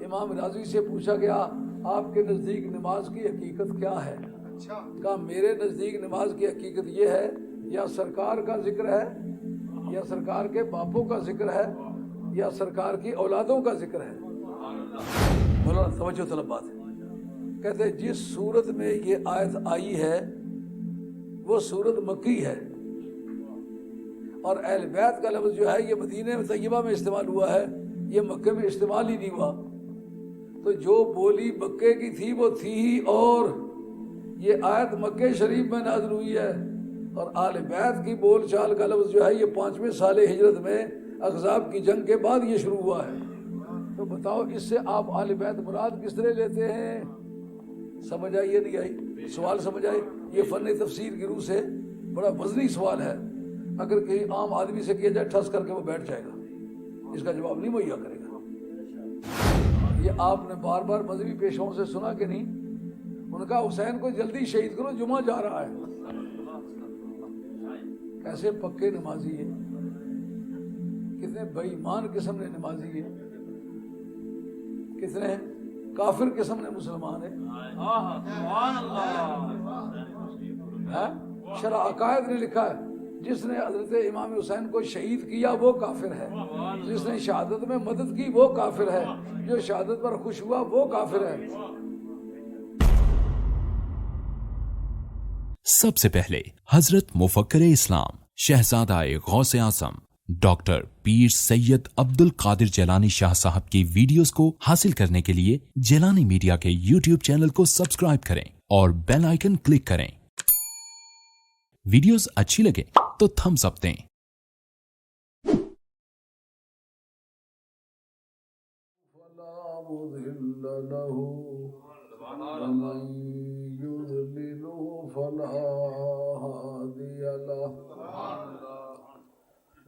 امام راضی سے پوچھا گیا آپ کے نزدیک نماز کی حقیقت کیا ہے؟ کہا میرے نزدیک نماز کی حقیقت یہ ہے یا سرکار کا ذکر ہے یا سرکار کے باپوں کا ذکر ہے یا سرکار کی اولادوں کا ذکر ہے۔ مولانا توجہ طلب بات ہے، کہتے ہیں جس صورت میں یہ آیت آئی ہے وہ صورت مکی ہے، اور اہل بیت کا لفظ جو ہے یہ مدینہ طیبہ میں استعمال ہوا ہے، یہ مکے میں استعمال ہی نہیں ہوا۔ تو جو بولی مکے کی تھی وہ تھی ہی، اور یہ آیت مکے شریف میں نازل ہوئی ہے، اور آل بیت کی بول چال کا لفظ جو ہے یہ 5ویں سال ہجرت میں احزاب کی جنگ کے بعد یہ شروع ہوا ہے۔ تو بتاؤ اس سے آپ آل بیت مراد کس طرح لیتے ہیں؟ سمجھ آئی یا نہیں آئی؟ سوال سمجھ آئی؟ یہ فن تفسیر کی روح سے بڑا وزنی سوال ہے، اگر کہیں عام آدمی سے کیا جائے ٹھس کر کے وہ بیٹھ جائے گا، اس کا جواب نہیں مہیا کرے گا۔ یہ آپ نے بار بار مذہبی پیشوں سے سنا کہ نہیں؟ ان کا حسین کو جلدی شہید کرو، جمعہ جا رہا ہے۔ کیسے پکے نمازی ہے، کتنے بے ایمان قسم نے نمازی ہے، کتنے کافر قسم نے مسلمان ہے۔ شرح عقائد نے لکھا ہے جس نے حضرت امام حسین کو شہید کیا وہ کافر ہے، جس نے شہادت میں مدد کی وہ کافر ہے، جو شہادت پر خوش ہوا وہ کافر ہے۔ سب سے پہلے حضرت مفکر اسلام شہزادہ غوث اعظم ڈاکٹر پیر سید عبد القادر جیلانی شاہ صاحب کی ویڈیوز کو حاصل کرنے کے لیے جیلانی میڈیا کے یوٹیوب چینل کو سبسکرائب کریں اور بیل آئیکن کلک کریں۔ ویڈیوز اچھی لگے تو تھمز اپ دیں۔ فلا مضل له ومن يضلل فلا هادي له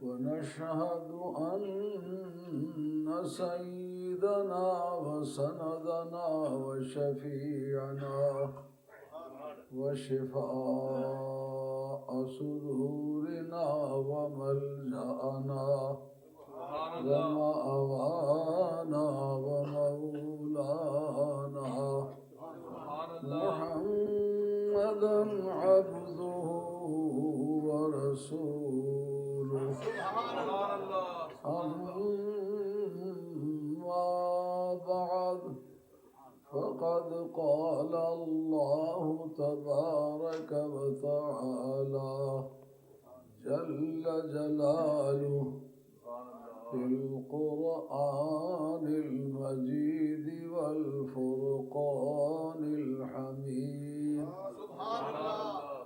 ونشهد أن سيدنا وسندنا وشفيعنا وشفاء صدورنا وملجأنا ومأوانا ومولانا محمدا عبده ورسوله أما بعد فقد قال الله تبارك وتعالى جل جلاله في القرآن المجيد والفرقان الحميد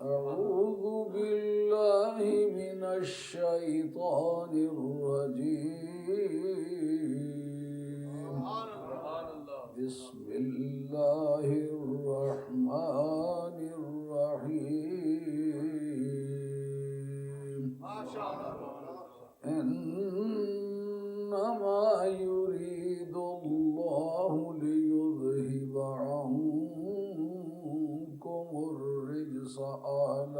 أعوذ بالله من الشيطان الرجيم بسم الله الرحمن الرحيم إنما يريد الله ليذهب عنكم الرجس أهل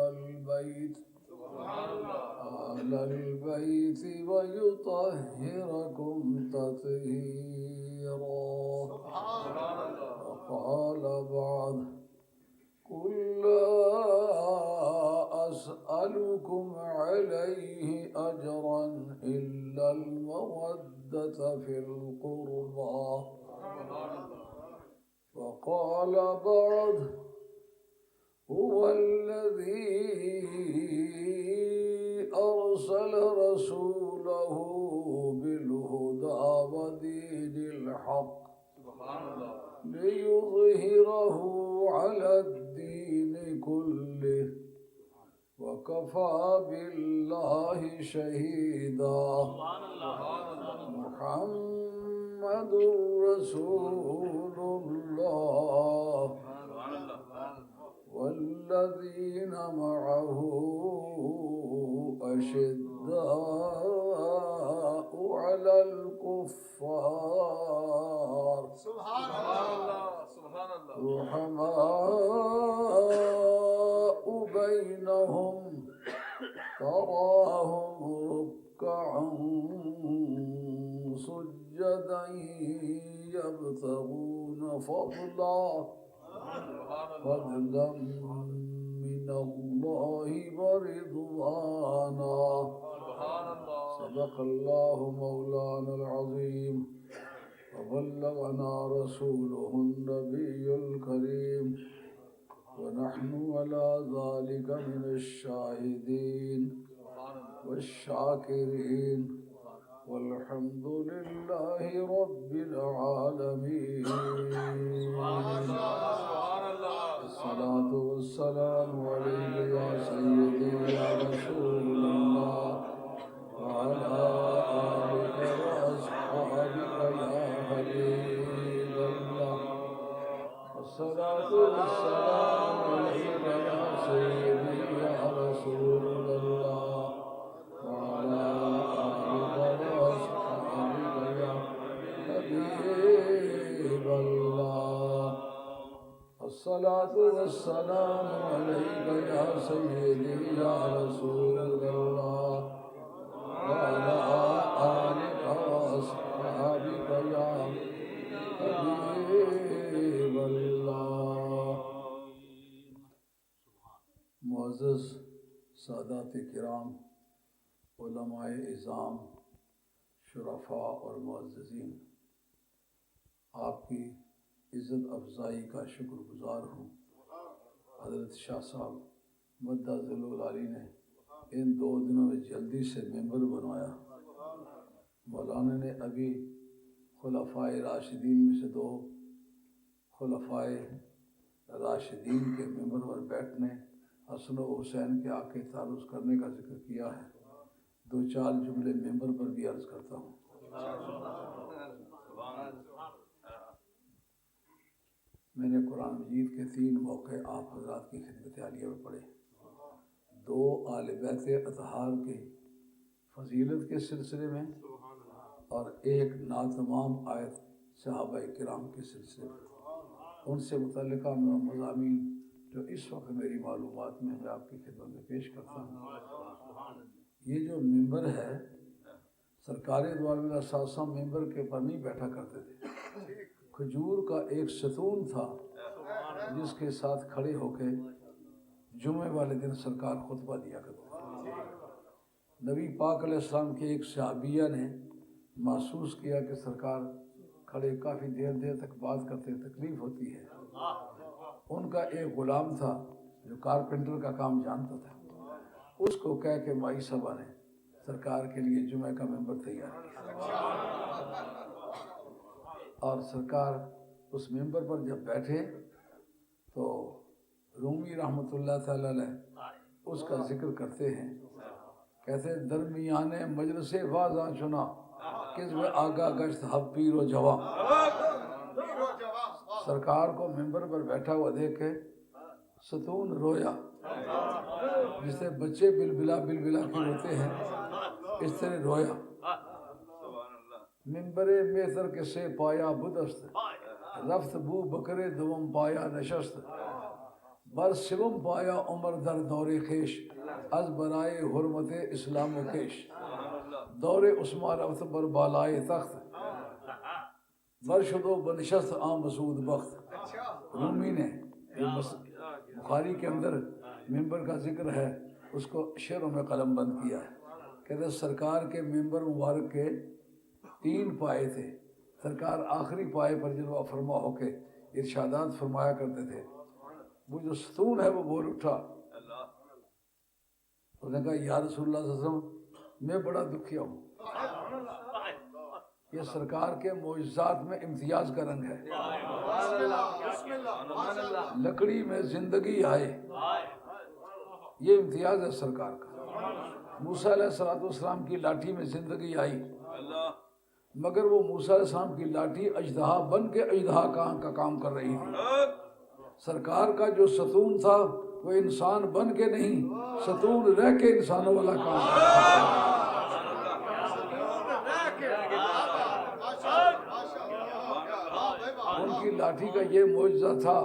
البيت ويطهركم تطهيرا وقال بعد قل لا أسألكم عليه أجرا إلا المودة في القربى وقال بعد هو الذي أرسل رسوله بالهدى ودين الحق ليظهره على الدين كله وكفى بالله شهيدا محمد رسول الله والذين معه أشداء على الكفار رحماء بينهم تراهم ركعا سجدا يبتغون فضلا من الله ورضوانا. صدق الله مولانا العظيم وبلغنا رسوله النبي الكريم ونحن على ذلك من الشاهدين والشاكرين والحمد لله رب العالمين. الصلاة والسلام عليك يا سيدي يا رسول الله وعلى آلك وأصحابك يا حبيب الله. الصلاة والسلام عليك يا سيدي يا رسول الله وعلى آلك وأصحابك يا حبيب الله. الصلاة والسلام عليك يا سيدي يا رسول الله وعلى آلك وأصحابك يا حبيب الله. معزز سادات کرام، علماء اعظام، شرفاء اور معززین، آپ کی عزت افزائی کا شکر گزار ہوں. حضرت شاہ صاحب مدہ ذل العالی نے ان 2 دنوں میں جلدی سے ممبر بنوایا. مولانا نے ابھی خلفائے راشدین میں سے 2 خلفائے راشدین کے ممبر پر بیٹھنے، حسن و حسین کے آ کے تعارف کرنے کا ذکر کیا ہے. 2-4 جملے ممبر پر بھی عرض کرتا ہوں. میں نے قرآن مجید کے 3 موقع آپ حضرات کی خدمت عالیہ میں پڑھے. 2 آل بیت اطہار کی فضیلت کے سلسلے میں اور 1 ناتمام آیت صحابہ کرام کے سلسلے میں. ان سے متعلقہ مضامین جو اس وقت میری معلومات میں میں آپ کی خدمت میں پیش کرتا ہوں. یہ جو ممبر ہے، سرکار دو عالم اساسہ ممبر کے پر نہیں بیٹھا کرتے تھے. کھجور کا ایک ستون تھا جس کے ساتھ کھڑے ہو کے جمعے والے دن سرکار خطبہ دیا کرتے تھے. نبی پاک علیہ السلام کی ایک صحابیہ نے محسوس کیا کہ سرکار کھڑے کافی دیر تک بات کرتے، تکلیف ہوتی ہے. ان کا ایک غلام تھا جو کارپینٹر کا کام جانتا تھا. اس کو کہہ کے مائی صاحبہ نے سرکار کے لیے جمعہ کا ممبر تیار کیا. اور سرکار اس ممبر پر جب بیٹھے تو رومی رحمۃ اللہ تعالی علیہ اس کا ذکر کرتے ہیں. کہتے ہیں درمیان مجلس واضح چنا کس میں آگاہ گشت حب پیر و جوان. سرکار کو ممبر پر بیٹھا ہوا دیکھ کے ستون رویا. جس سے بچے بلبلا کے ہوتے ہیں اس طرح رویا. ممبر میسر کے سے پایا بدست رفت بو بکرے دوم پایا نشست بر سوم پایا عمر در دور خیش از برائے حرمت اسلام و کیش دور عثمان رفت بر بالائے تخت برشد و بنشست آم مسعود بخت. رومی نے بخاری کے اندر ممبر کا ذکر ہے، اس کو شعروں میں قلم بند کیا ہے. کہتے سرکار کے ممبر مبارک کے 3 پائے تھے. سرکار آخری پائے پر جلوہ فرما ہو کے ارشادات فرمایا کرتے تھے. وہ جو ستون ہے وہ بول اٹھا. اس نے کہا یا رسول اللہ صلی اللہ علیہ وسلم میں بڑا دکھیا ہوں. یہ سرکار کے معجزات میں امتیاز کا رنگ ہے. لکڑی میں زندگی آئے، یہ امتیاز ہے سرکار کا. موسیٰ علیہ السلام کی لاٹھی میں زندگی آئی، مگر وہ موسیٰ علیہ السلام کی لاٹھی اژدہا بن کے اژدہا کا کام کر رہی تھی. سرکار کا جو ستون تھا وہ انسان بن کے نہیں، ستون رہ کے انسانوں والا کام کر رہا تھا. ان کی لاٹھی کا یہ معجزہ تھا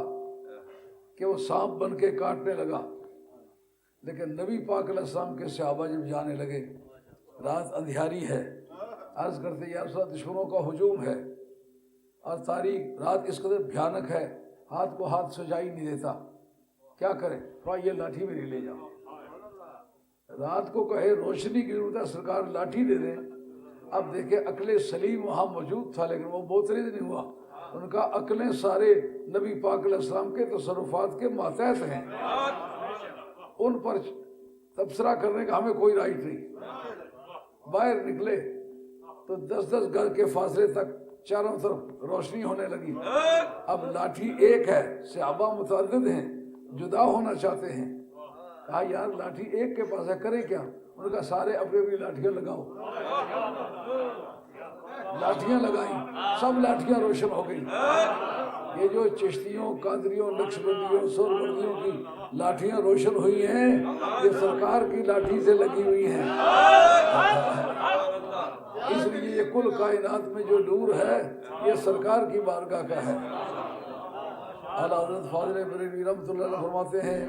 کہ وہ سانپ بن کے کاٹنے لگا. لیکن نبی پاک علیہ السلام کے صحابہ جب جانے لگے، رات اندھیاری ہے، عرض کرتے یا رسول اللہ دشمنوں کا ہجوم ہے. اور تاریخ رات اس قدر بھیانک ہے، ہاتھ کو ہاتھ سجائی نہیں دیتا، کیا کریں؟ تو یہ لاٹھی میری لے جاؤ۔ رات کو کہے روشنی کی ضرورت ہے، سرکار لاٹھی دے دیں۔ اب دیکھیں عقل سلیم وہاں موجود تھا لیکن وہ بوتری نہیں ہوا، ان کا عقلیں سارے نبی پاک علیہ السلام کے تصرفات کے ماتحت ہیں، ان پر تبصرہ کرنے کا ہمیں کوئی رائٹ نہیں۔ باہر نکلے تو 10 گز کے فاصلے تک چاروں طرف روشنی ہونے لگی۔ اب لاٹھی ایک ہے، صحابہ متعدد ہیں، جدا ہونا چاہتے ہیں۔ کہا یار لاٹھی ایک کے پاس ہے، کریں کیا؟ انہوں نے کہا سارے اپنی اپنی لاٹھیاں لگاؤ۔ لاٹھیاں لگائیں، سب لاٹھیاں روشن ہو گئی۔ یہ جو چشتیوں، قادریوں، نقشبندیوں، سوربندیوں کی لاٹھیاں روشن ہوئی ہیں، یہ سرکار کی لاٹھی سے لگی ہوئی ہیں۔ اس لیے یہ کل کائنات میں جو نور ہے یہ سرکار کی بارگاہ کا ہے۔ اعلیٰ حضرت فاضل بریلوی رحمۃ اللہ علیہ فرماتے ہیں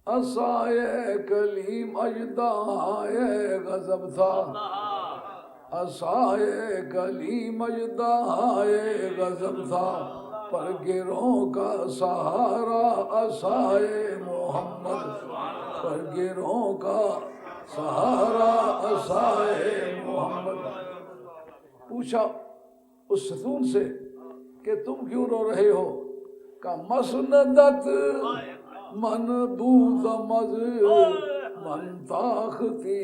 عصائے کلیم اجدائے غضب تھا، عصائے کلیم اجدائے غضب تھا، پر گروہ کا سہارا عصائے محمد، پر گروہ کا سہارا عصائے محمد۔ پوچھا اس ستون سے کہ تم کیوں رو رہے ہو؟ کہ مسندت من بود مز من تاختی،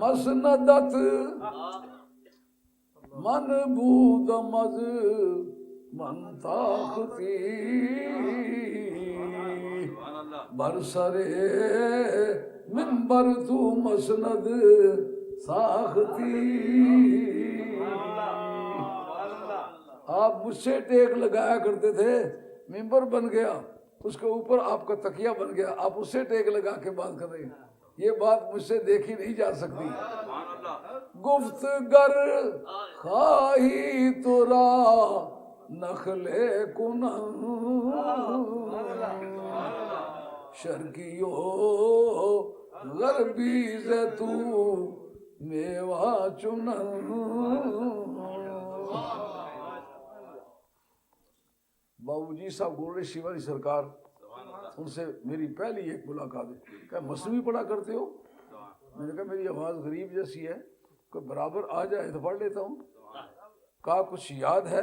مسندت من بود مز من تاختی، برسرے منبر تو مسند ساختی۔ آپ مجھ سے ٹیک لگایا کرتے تھے، ممبر بن گیا، اس کے اوپر آپ کا تکیہ بن گیا، آپ اس سے ٹیک لگا کے بات کر رہے ہیں، یہ بات مجھ سے دیکھی نہیں جا سکتی۔ گفت گر خواہی تو را نخل کنن، شرقیو غربی زیتو میوہ چنن۔ بابو جی صاحب گولڑی شیوانی سرکار، ان سے میری پہلی ایک ملاقات ہے، کہ مصنوعی پڑھا کرتے ہو؟ میں نے کہا میری آواز غریب جیسی ہے، کوئی برابر آ جائے تو پڑھ لیتا ہوں۔ کہا کچھ یاد ہے؟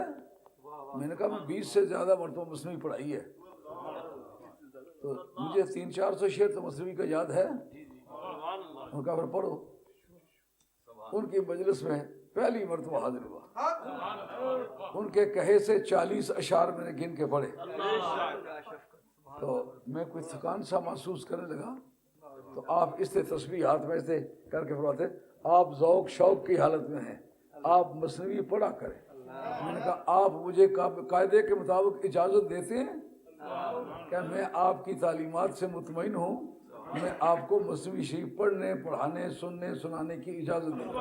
میں نے کہا میں 20 سے زیادہ مرتبہ مصنوعی پڑھائی ہے، تو مجھے 300-400 شعر تو مصنوعی کا یاد ہے۔ ان کا پھر پڑھو۔ ان کی مجلس میں پہلی مرتبہ حاضر ہوا، ان کے کہے سے 40 اشعار میں نے گن کے پڑھے، تو میں کوئی تھکان سا محسوس کرنے لگا، تو آپ اس سے تسبیح ہاتھ میں سے کر کے فرماتے آپ ذوق شوق کی حالت میں ہیں، آپ مصنوعی پڑھا کریں۔ میں نے کہا آپ مجھے قاعدے کے مطابق اجازت دیتے ہیں کہ میں آپ کی تعلیمات سے مطمئن ہوں، میں آپ کو مصنوعی شریف پڑھنے، پڑھانے، سننے، سنانے کی اجازت دوں۔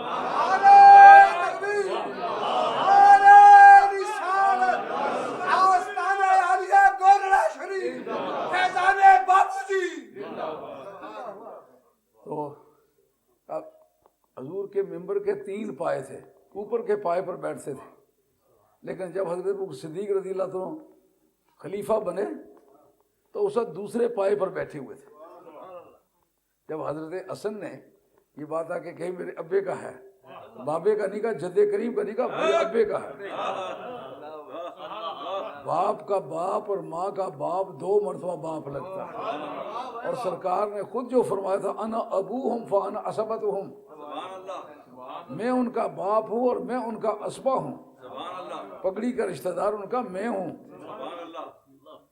تو اب حضور کے ممبر کے 3 پائے تھے، اوپر کے پائے پر بیٹھتے تھے، لیکن جب حضرت ابو بکر صدیق رضی اللہ عنہ خلیفہ بنے تو اس وقت دوسرے پائے پر بیٹھے ہوئے تھے۔ جب حضرت حسن نے یہ بات آ کے کہی میرے ابے کا ہے، بابے کا نہیں کہا، جد کریم کا نہیں کہا، میرے ابے کا ہے۔ باپ کا باپ اور ماں کا باپ 2 مرتبہ باپ لگتا ہے، اور سرکار نے خود جو فرمایا تھا انا ابوہم فانا عصبتہم، میں ان کا باپ ہوں اور میں ان کا عصبہ ہوں، پگڑی کا رشتہ دار ان کا میں ہوں۔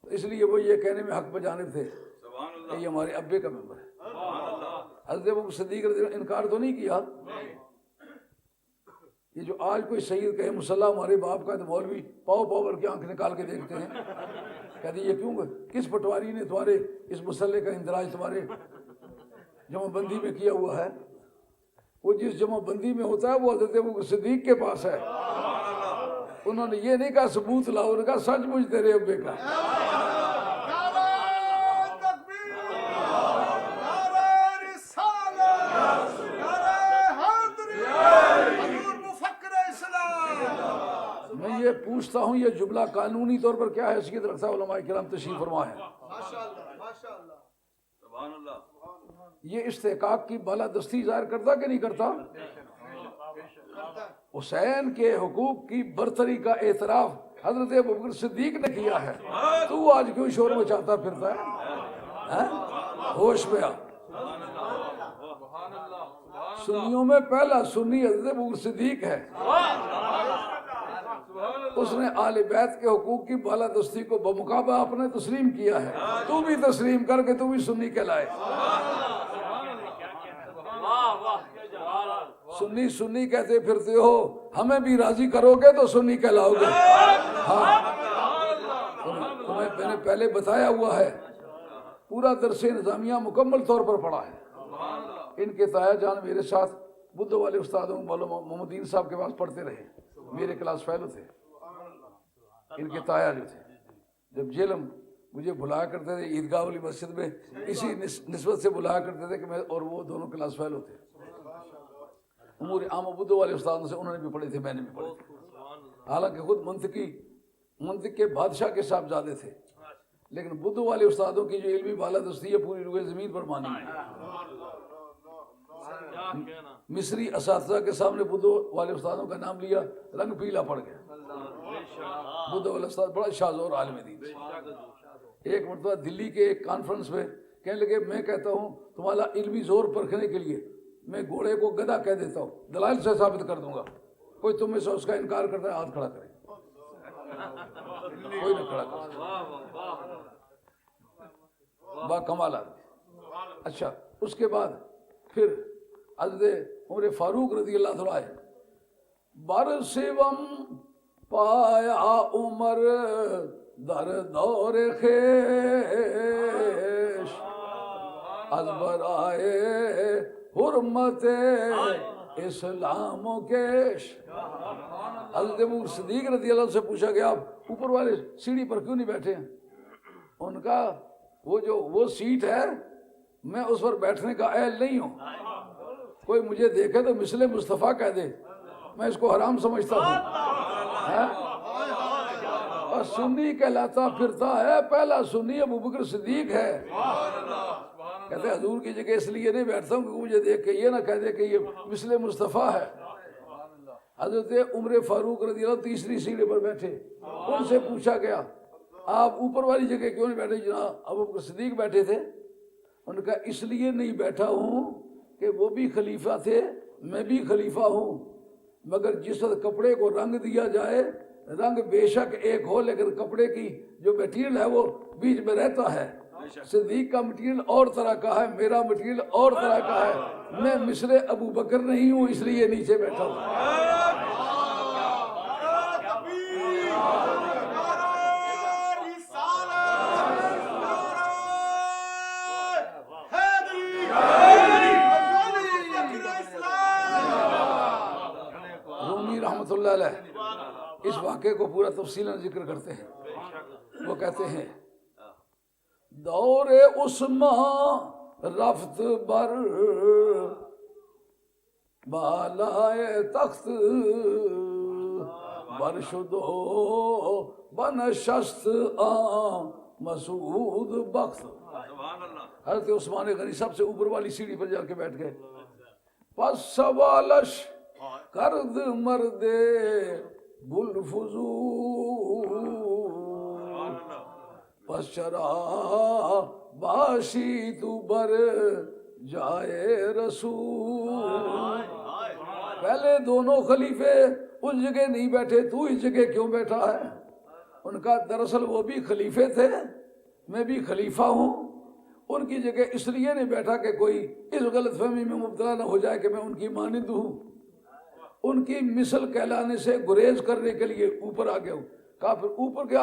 اس لیے وہ یہ کہنے میں حق بجانب تھے کہ یہ ہمارے ابے کا ممبر ہے۔ حضرت ابو بکر صدیق رضی اللہ عنہ انکار تو نہیں کیا۔ یہ جو آج کوئی سید کہے مصلی ہمارے باپ کا ہے تو مولوی پاؤ پر کی آنکھ نکال کے دیکھتے ہیں، کہتے ہیں یہ کیوں گئے، کس پٹواری نے تمہارے اس مسئلے کا اندراج تمہارے جمع بندی میں کیا ہوا ہے؟ وہ جس جمع بندی میں ہوتا ہے وہ حضرت ابو بکر صدیق کے پاس ہے۔ انہوں نے یہ نہیں کہا ثبوت لاؤ، انہوں نے کہا سچ مجھ تیرے ابے کا۔ پوچھتا ہوں یہ جملہ قانونی طور پر کیا حیثیت رکھتا ہے؟ علماء کرام تشریف فرما ہے. یہ استحقاق کی بالادستی ظاہر کرتا کہ نہیں کرتا؟ حسین کے حقوق کی برتری کا اعتراف حضرت ابوبکر صدیق نے کیا ہے. تو آج کیوں شور مچاتا پھرتا ہے؟ ہوش میں آ. سنیوں میں پہلا سنی حضرت ابوبکر صدیق ہے. اس نے آل بیت کے حقوق کی بالادستی کو بمقابلہ آپ نے تسلیم کیا ہے. تو بھی تسلیم کر کے تو بھی سنی کہلائے. سنی سنی کہتے پھرتے ہو، ہمیں بھی راضی کرو گے تو سنی کہلاؤ گے. ہاں تمہیں میں نے پہلے بتایا ہوا ہے، پورا درس نظامیہ مکمل طور پر پڑھا ہے. ان کے تایا جان میرے ساتھ بدھو والے استادوں مولانا محمد الدین صاحب کے پاس پڑھتے رہے، میرے کلاس فیلو تھے. ان کے تایا جو تھے جب جیلم مجھے بلایا کرتے تھے عیدگاہ والی مسجد میں، اسی نسبت سے بلایا کرتے تھے کہ میں اور وہ دونوں کلاس فیلو تھے. امور عام بدھو والے استادوں سے انہوں نے بھی پڑھے تھے، میں نے بھی پڑھے تھے. حالانکہ خود منطق کے بادشاہ کے صاحبزادے تھے، لیکن بدھو والے استادوں کی جو علمی بالادستی ہے پوری روئے زمین پر مانی ہے. مصری اساتذہ کے سامنے بدھو والے استادوں کا نام لیا، رنگ پیلا پڑ گیا. بدھو والے استاد بڑا شاذور عالم دین. ایک مرتبہ دلی کے ایک کانفرنس میں کہنے لگے میں کہتا ہوں تمہارا علمی زور پرکھنے کے لیے میں گھوڑے کو گدھا کہہ دیتا ہوں، دلائل سے ثابت کر دوں گا. کوئی تم میں سے اس کا انکار کرتا ہے ہاتھ کھڑا کرے. کوئی نہ کھڑا کرے. با کمال آدمی. اچھا اس کے بعد پھر حضرت عمر فاروق رضی اللہ عنہ آئے. برسوم پایا عمر در دور خیش، از برائے حرمت اسلام و کیش. حضرت ابو صدیق رضی اللہ عنہ سے پوچھا گیا آپ اوپر والے سیڑھی پر کیوں نہیں بیٹھے ہیں؟ ان کا وہ سیٹ ہے، میں اس پر بیٹھنے کا اہل نہیں ہوں. کوئی مجھے دیکھے تو مثل مصطفیٰ کہہ دے، میں اس کو حرام سمجھتا ہوں. اور سنی کہلاتا پھرتا ہے، پہلا سنی ابوبکر صدیق ہے. کہتے حضور کی جگہ اس لیے نہیں بیٹھتا ہوں کہ مجھے دیکھ کے یہ نہ کہہ دے کہ یہ مثل مصطفیٰ ہے. حضرت عمر فاروق رضی اللہ تیسری سیڑھی پر بیٹھے. ان سے پوچھا گیا آپ اوپر والی جگہ کیوں نہیں بیٹھے؟ جناب ابوبکر صدیق بیٹھے تھے. ان کا اس لیے نہیں بیٹھا ہوں کہ وہ بھی خلیفہ تھے، میں بھی خلیفہ ہوں، مگر جس وقت کپڑے کو رنگ دیا جائے، رنگ بے شک ایک ہو لیکن کپڑے کی جو میٹیریل ہے وہ بیچ میں رہتا ہے. صدیق کا مٹیریل اور طرح کا ہے، میرا مٹیریل اور طرح کا ہے. میں مثل ابو بکر نہیں ہوں اس لیے نیچے بیٹھا ہوں. رومی رحمۃ اللہ علیہ اس واقعے کو پورا تفصیلاً ذکر کرتے ہیں. وہ کہتے ہیں دور عثمان رفت بر بالائے تخت، برشد و بنشست آن مسعود بخت. حضرت عثمان غنی سب سے اوپر والی سیڑھی پر جا کے بیٹھ گئے. پس سوالش کرد مرد گل فضول، پس چرا باشی تو بر جائے رسول. پہلے دونوں خلیفے اس جگہ نہیں بیٹھے، تو اس جگہ کیوں بیٹھا ہے؟ ان کا دراصل وہ بھی خلیفے تھے، میں بھی خلیفہ ہوں. ان کی جگہ اس لیے نہیں بیٹھا کہ کوئی اس غلط فہمی میں مبتلا نہ ہو جائے کہ میں ان کی مانند ہوں. ان کی مثل کہلانے سے گریز کرنے کے لیے اوپر آ گیا ہوں. کہا پھر اوپر کے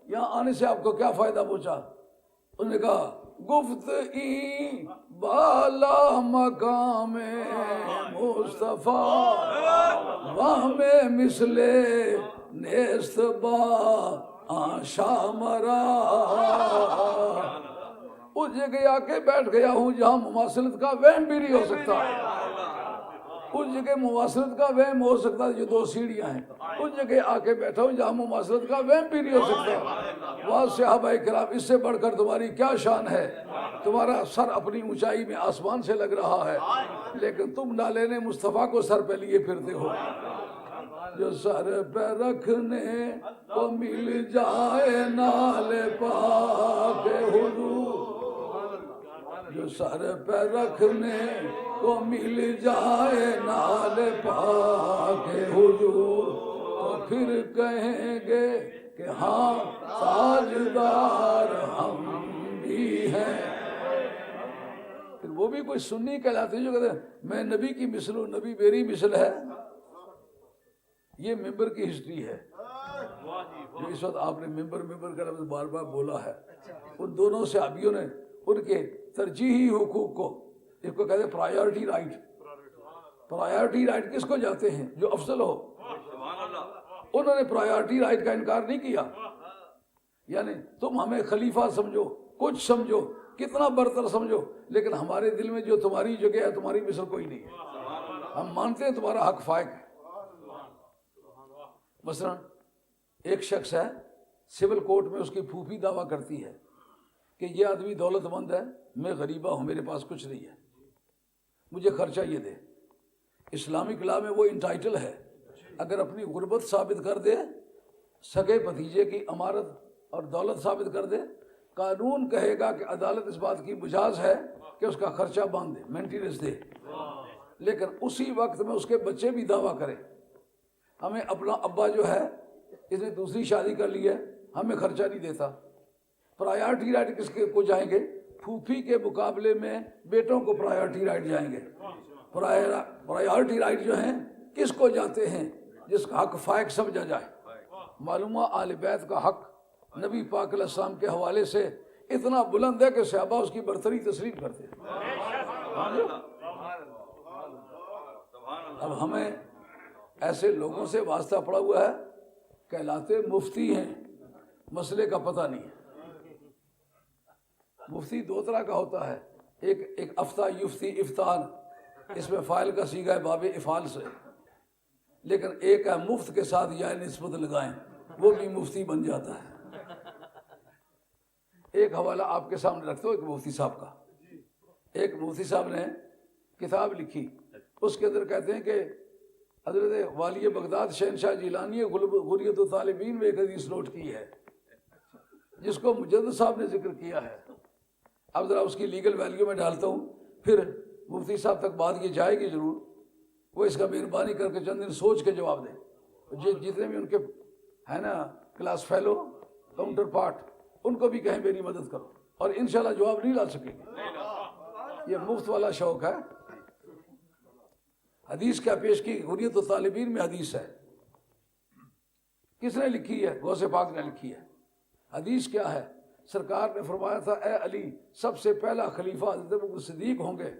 یہاں آنے سے آپ کو کیا فائدہ پہنچا؟ انہوں نے کہا گفت این بالا مقام مصطفیٰ وہم مثل نیست با شامرا. اس جگہ آ کے بیٹھ گیا ہوں جہاں مماثلت کا وہم بھی نہیں ہو سکتا. اس جگہ مواصلت کا وہم ہو سکتا ہے جو 2 سیڑھیاں ہیں، اس جگہ آ کے بیٹھا ہوں جہاں مواصلت کا وہم بھی نہیں ہو سکتا۔ وہاں صحابہ کرام اس سے بڑھ کر تمہاری کیا شان ہے؟ تمہارا سر اپنی اونچائی میں آسمان سے لگ رہا ہے، لیکن تم نالین مصطفیٰ کو سر پہ لیے پھرتے ہو۔ جو سر پہ رکھنے کو مل جائے نال پاک حضور، جو سر پہ رکھنے کو مل جائے نال پاک حضور، تو پھر کہیں گے کہ ہاں تاجدار ہم بھی ہیں۔ پھر وہ بھی کوئی سنی کہلاتے ہیں جو کہتے ہیں میں نبی کی مثل ہوں، نبی میری مثل ہے۔ یہ ممبر کی ہسٹری ہے جو اس وقت آپ نے ممبر کا لفظ بار بار بولا ہے۔ ان دونوں صحابیوں نے ان کے ترجیحی حقوق کو، اس کو کہتے ہیں پرائیورٹی رائٹ، پرائیورٹی رائٹ کس کو جاتے ہیں؟ جو افضل ہو۔ انہوں نے پرائیورٹی رائٹ کا انکار نہیں کیا، یعنی تم ہمیں خلیفہ سمجھو، کچھ سمجھو، کتنا برتر سمجھو، لیکن ہمارے دل میں جو تمہاری جگہ ہے تمہاری مثل کوئی نہیں ہے، ہم مانتے ہیں تمہارا حق فائق ہے۔ مثلا ایک شخص ہے سول کورٹ میں، اس کی پھوپھی دعویٰ کرتی ہے کہ یہ آدمی دولت مند ہے، میں غریبہ ہوں، میرے پاس کچھ نہیں ہے، مجھے خرچہ یہ دے۔ اسلامک لا میں وہ انٹائٹل ہے، اگر اپنی غربت ثابت کر دے، سگے بھتیجے کی امارت اور دولت ثابت کر دے، قانون کہے گا کہ عدالت اس بات کی مجاز ہے کہ اس کا خرچہ باندھ دے، مینٹیننس دے۔ لیکن اسی وقت میں اس کے بچے بھی دعویٰ کریں ہمیں اپنا ابا جو ہے اس نے دوسری شادی کر لی ہے، ہمیں خرچہ نہیں دیتا۔ پرائیورٹی رائٹ کس کو جائیں گے؟ پھوپھی کے مقابلے میں بیٹوں کو پرائیورٹی رائٹ جائیں گے۔ پرائیورٹی رائٹ جو ہیں کس کو جاتے ہیں؟ جس کا حق فائق سمجھا جائے۔ معلومہ آل بیت کا حق نبی پاک علیہ السلام کے حوالے سے اتنا بلند ہے کہ صحابہ اس کی برتری تسلیم کرتے ہیں۔ اب ہمیں ایسے لوگوں سے واسطہ پڑا ہوا ہے، کہلاتے مفتی ہیں، مسئلے کا پتہ نہیں ہے۔ مفتی 2 طرح کا ہوتا ہے، ایک افتہ یفتی افتان، اس میں فاعل کا صیغہ ہے باب افعال سے، لیکن ایک ہے مفت کے ساتھ یا نسبت لگائیں، وہ بھی مفتی بن جاتا ہے۔ ایک حوالہ آپ کے سامنے رکھتا ہوں ایک مفتی صاحب کا۔ ایک مفتی صاحب نے کتاب لکھی، اس کے اندر کہتے ہیں کہ حضرت والی بغداد شہنشاہ جیلانی غریت الطالبین میں ایک حدیث نوٹ کی ہے جس کو مجدد صاحب نے ذکر کیا ہے۔ اب ذرا اس کی لیگل ویلیو میں ڈالتا ہوں، پھر مفتی صاحب تک بات یہ جائے گی ضرور، وہ اس کا مہربانی کر کے چند دن سوچ کے جواب دیں۔ جتنے بھی ان کے ہے نا کلاس فیلو، کاؤنٹر پارٹ، ان کو بھی کہیں میری مدد کرو، اور انشاءاللہ جواب نہیں لا سکیں گے، یہ مفت والا شوق ہے۔ حدیث کیا پیش کی؟ غریت الطالبین میں حدیث ہے، کس نے لکھی ہے؟ غوث پاک نے لکھی ہے۔ حدیث کیا ہے؟ سرکار نے فرمایا تھا اے علی، سب سے پہلا خلیفہ حضرت ابوبکر صدیق ہوں گے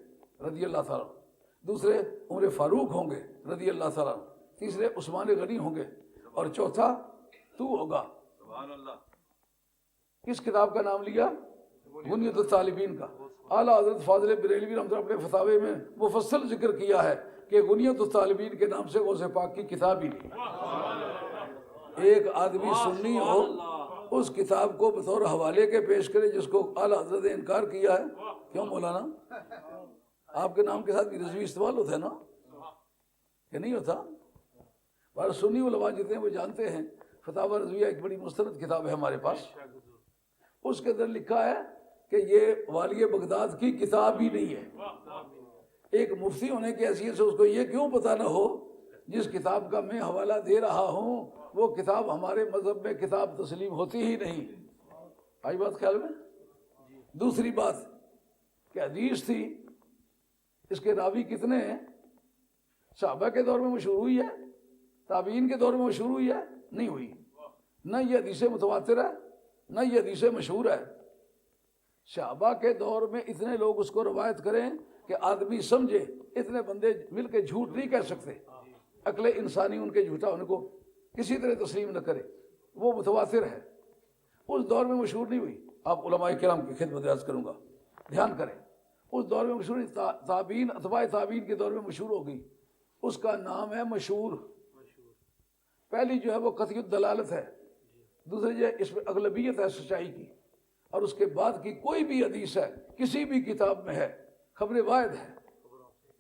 رضی اللہ تعالیٰ، دوسرے عمر فاروق ہوں گے رضی اللہ تعالیٰ، تیسرے عثمان غنی ہوں گے، اور چوتھا تو ہوگا۔ کس کتاب کا نام لیا؟ غنیت الطالبین کا۔ اعلیٰ حضرت فاضل بریلوی رحمۃ اللہ اپنے فتاوی میں مفصل ذکر کیا ہے کہ غنیت الطالبین کے نام سے غوث پاک کی کتاب ہی نہیں۔ ایک آدمی سنی ہو اس کتاب کو بطور حوالے کے پیش کرے جس کو اعلیٰ حضرت نے انکار کیا ہے۔ کیوں مولانا؟ آپ کے نام کے ساتھ بھی رضوی استعمال ہوتا ہے نا، کہ نہیں ہوتا؟ پر سنی علماء جتنے وہ جانتے ہیں، فتاوی رضویہ ایک بڑی مستند کتاب ہے ہمارے پاس، اس کے اندر لکھا ہے کہ یہ والی بغداد کی کتاب ہی نہیں ہے۔ ایک مفتی ہونے کی حیثیت سے اس کو یہ کیوں پتہ نہ ہو جس کتاب کا میں حوالہ دے رہا ہوں وہ کتاب ہمارے مذہب میں کتاب تسلیم ہوتی ہی نہیں۔ آئی بات خیال میں؟ دوسری بات کہ حدیث تھی، اس کے راوی کتنے ہیں؟ صحابہ کے دور میں مشہور ہوئی ہے؟ تابعین کے دور میں مشہور ہوئی ہے؟ نہیں ہوئی۔ نہ یہ حدیث متواتر ہے نہ یہ حدیث مشہور ہے۔ صحابہ کے دور میں اتنے لوگ اس کو روایت کریں کہ آدمی سمجھے، اتنے بندے مل کے جھوٹ نہیں کہہ سکتے، عقل انسانی ان کے جھوٹا ہونے کو کسی طرح تسلیم نہ کرے، وہ متواتر ہے۔ اس دور میں مشہور نہیں ہوئی۔ آپ علماء کرام کی خدمت عرض کروں گا، دھیان کریں، اس دور میں مشہور تابعین اتباع تابعین کے دور میں مشہور ہو گئی۔ اس کا نام ہے مشہور۔ پہلی جو ہے وہ قطعی الدلالت ہے، دوسری جو ہے اس میں اغلبیت ہے سچائی کی، اور اس کے بعد کی کوئی بھی حدیث ہے کسی بھی کتاب میں ہے خبر واحد ہے۔